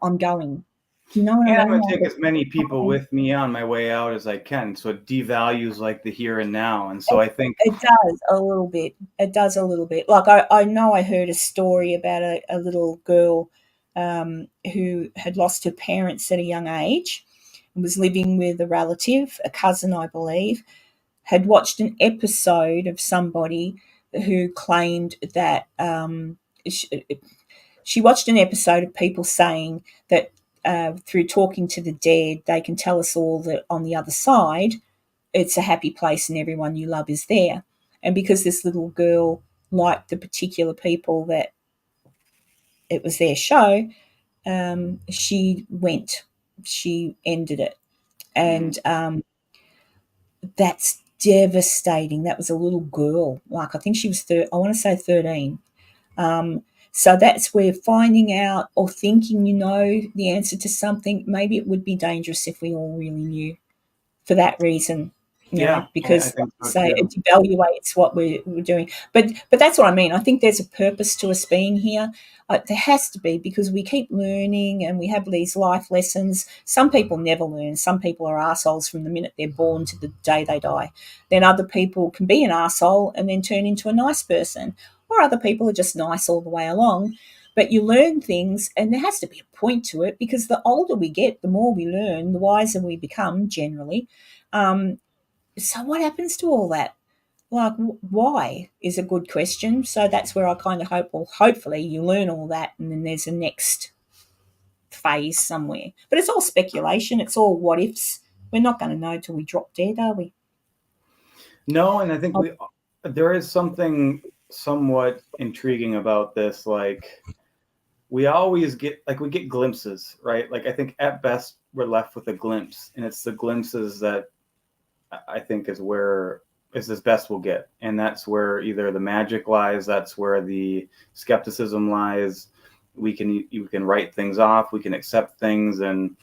I'm going. Do you know what I And I'm mean? going to take as many people with me on my way out as I can. So it devalues like the here and now. And so I think It does a little bit. It does a little bit. Like I know I heard a story about a little girl who had lost her parents at a young age and was living with a relative, a cousin, I believe, had watched an episode of somebody who claimed that she watched an episode of people saying that through talking to the dead, they can tell us all that on the other side, it's a happy place and everyone you love is there. And because this little girl liked the particular people that it was their show, she went. She ended it. And that's devastating. That was a little girl. Like, I think she was, I want to say 13. So that's where finding out or thinking you know the answer to something, maybe it would be dangerous if we all really knew for that reason, yeah, I because, like think I so say, too. it devaluates what we're doing. But that's what I mean. I think there's a purpose to us being here. There has to be, because we keep learning and we have these life lessons. Some people never learn. Some people are assholes from the minute they're born to the day they die. Then other people can be an asshole and then turn into a nice person. Or other people are just nice all the way along. But you learn things, and there has to be a point to it, because the older we get, the more we learn, the wiser we become generally. So what happens to all that? Like, why is a good question. So that's where I kind of hope, well, hopefully you learn all that, and then there's a next phase somewhere. But it's all speculation. It's all what ifs. We're not going to know till we drop dead, are we? No, and I think there is something somewhat intriguing about this. Like, we always get, like, we get glimpses, right? Like, I think at best we're left with a glimpse, and it's the glimpses that I think is as best we'll get. And that's where either the magic lies, that's where the skepticism lies. You can write things off, we can accept things. And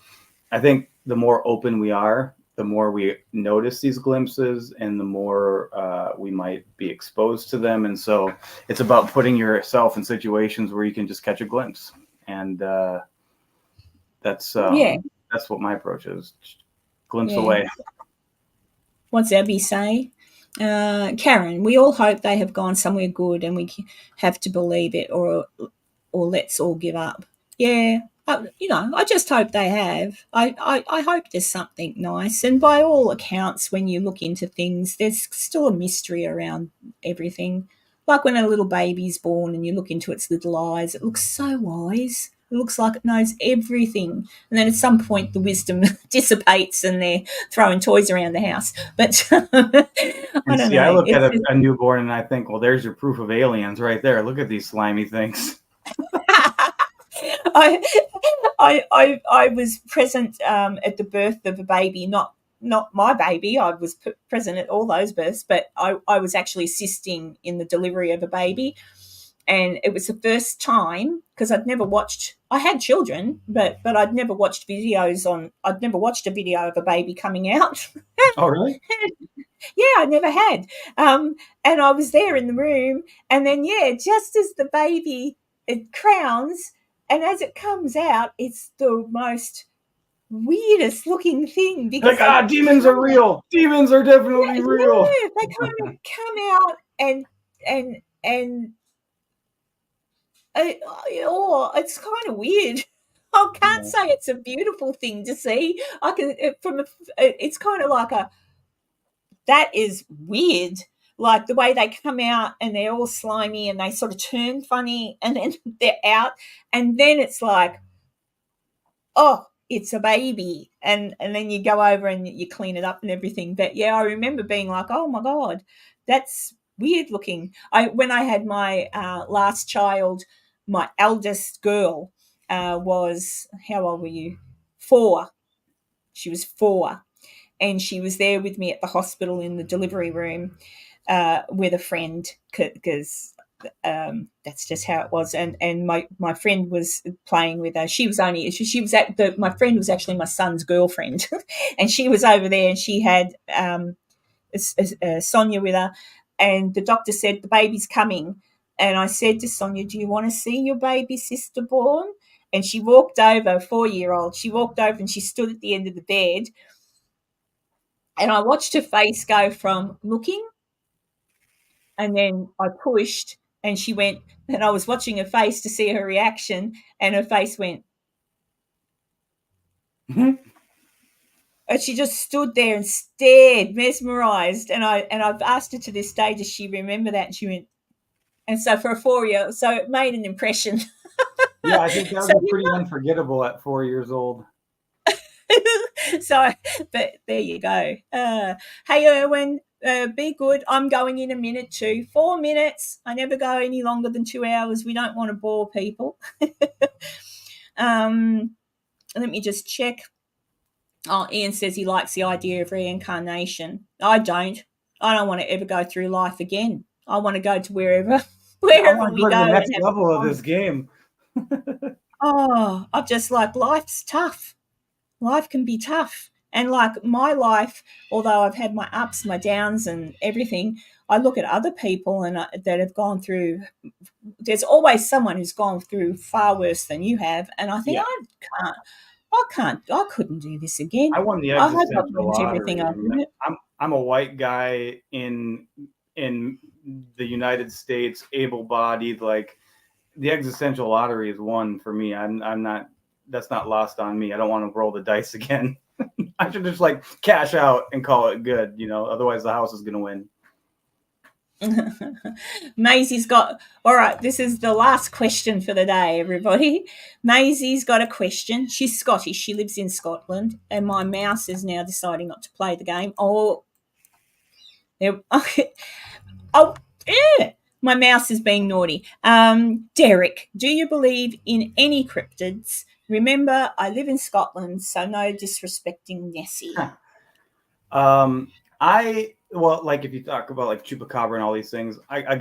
I think the more open we are, the more we notice these glimpses, and the more we might be exposed to them. And so it's about putting yourself in situations where you can just catch a glimpse. And that's Yeah, what my approach is. Glimpse yeah. away. What's Abby say? Karen, we all hope they have gone somewhere good, and we have to believe it, or let's all give up. Yeah, I just hope they have. I hope there's something nice. And by all accounts, when you look into things, there's still a mystery around everything. Like when a little baby's born and you look into its little eyes, it looks so wise. It looks like it knows everything. And then at some point, the wisdom dissipates and they're throwing toys around the house. But I And don't see, I know. look at It's a newborn and I think, well, there's your proof of aliens right there. Look at these slimy things. I, I was present at the birth of a baby, not my baby. I was present at all those births, but I was actually assisting in the delivery of a baby, and it was the first time, because I'd never watched. I had children, but I'd never watched videos on. I'd never watched a video of a baby coming out. Oh, really? Yeah, I never had. And I was there in the room, and then, yeah, just as the baby it crowns, And as it comes out, it's the most weirdest looking thing because Like, demons are real. Demons are definitely real. they kind of come out and it's kind of weird. I can't Yeah. say it's a beautiful thing to see. I can it's kind of like that is weird. Like the way they come out and they're all slimy and they sort of turn funny and then they're out and then it's like, oh, it's a baby, and then you go over and you clean it up and everything. But yeah, I remember being like, oh my god, that's weird looking. When I had my last child, my eldest girl was, how old were you? 4. She was 4, and she was there with me at the hospital in the delivery room with a friend because that's just how it was. And my friend was playing with her. She was my friend was actually my son's girlfriend, and she was over there, and she had Sonia with her, and the doctor said the baby's coming, and I said to Sonia, "Do you want to see your baby sister born?" And she walked over, 4-year-old. She walked over and she stood at the end of the bed, and I watched her face go from looking, and then I pushed, and she went, and I was watching her face to see her reaction, and her face went, and she just stood there and stared, mesmerized. And I've asked her to this day, does she remember that? And she went, and so for a 4-year, so it made an impression. Yeah, I think that So would be pretty unforgettable at 4 years old. so, but there you go. Hey, Erwin, be good. I'm going in a minute too. 4 minutes. I never go any longer than 2 hours. We don't want to bore people. Let me just check. Oh, Ian says he likes the idea of reincarnation. I don't. I don't want to ever go through life again. I want to go to wherever I wherever want to we go to go the and next have level of fun. this game. Oh, I'm just like, life's tough. Life can be tough. And like my life, although I've had my ups, my downs, and everything, I look at other people and that have gone through. There's always someone who's gone through far worse than you have, and I think Yeah. I couldn't do this again. I won the I hope I've existential learned everything lottery. I I've mean, learned. I'm a white guy in the United States, able-bodied. Like, the existential lottery is won for me. I'm not. That's not lost on me. I don't want to roll the dice again. I should just like cash out and call it good. Otherwise the house is gonna win. Maisie's got, all right, this is the last question for the day, everybody. Maisie's got a question. She's Scottish. She lives in Scotland, and my mouse is now deciding not to play the game. Oh, oh, yeah. My mouse is being naughty. Derek, do you believe in any cryptids? Remember, I live in Scotland, so no disrespecting Nessie. Like if you talk about like chupacabra and all these things, I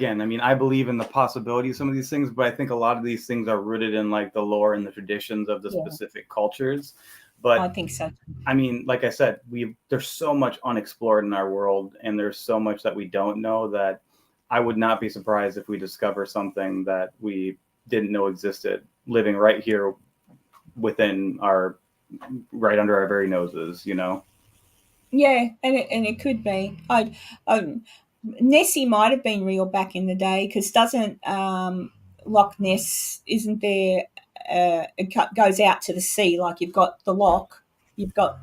believe in the possibility of some of these things, but I think a lot of these things are rooted in like the lore and the traditions of the specific cultures. But I think so. I mean, like I said, there's so much unexplored in our world, and there's so much that we don't know that I would not be surprised if we discover something that we didn't know existed, living right here within right under our very noses. Yeah, and it could be. Nessie might have been real back in the day because doesn't Loch Ness, isn't there? It goes out to the sea. Like you've got the loch, you've got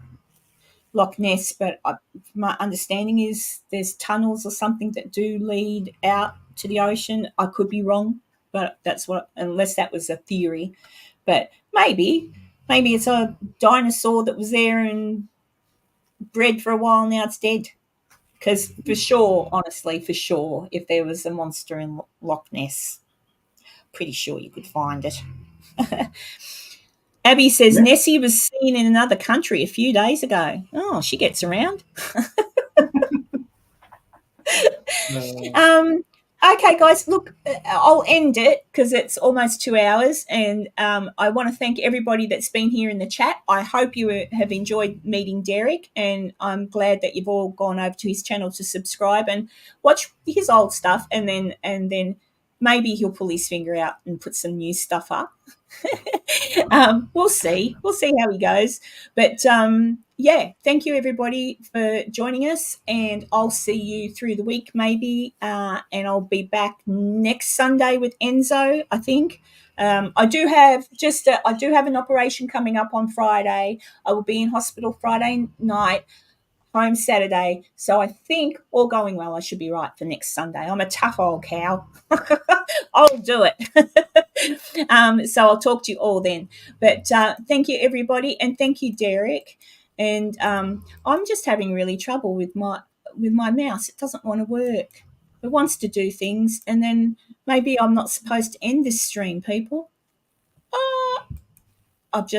Loch Ness, but my understanding is there's tunnels or something that do lead out to the ocean. I could be wrong, but unless that was a theory. But maybe it's a dinosaur that was there and bred for a while. Now it's dead. Because for sure, honestly, for sure, if there was a monster in Loch Ness, pretty sure you could find it. Abby says Yeah. Nessie was seen in another country a few days ago. Oh, she gets around. Okay, guys, look, I'll end it because it's almost 2 hours, and I want to thank everybody that's been here in the chat. I hope you have enjoyed meeting Derek, and I'm glad that you've all gone over to his channel to subscribe and watch his old stuff, and then maybe he'll pull his finger out and put some new stuff up. We'll see. We'll see how he goes. But yeah, thank you everybody for joining us, and I'll see you through the week maybe, and I'll be back next Sunday with Enzo, I think. I do have I do have an operation coming up on Friday. I will be in hospital Friday night, home Saturday. So I think all going well, I should be right for next Sunday. I'm a tough old cow. I'll do it. So I'll talk to you all then. But thank you, everybody, and thank you, Derek. And I'm just having really trouble with my mouse. It doesn't want to work. It wants to do things, and then maybe I'm not supposed to end this stream, people. I've just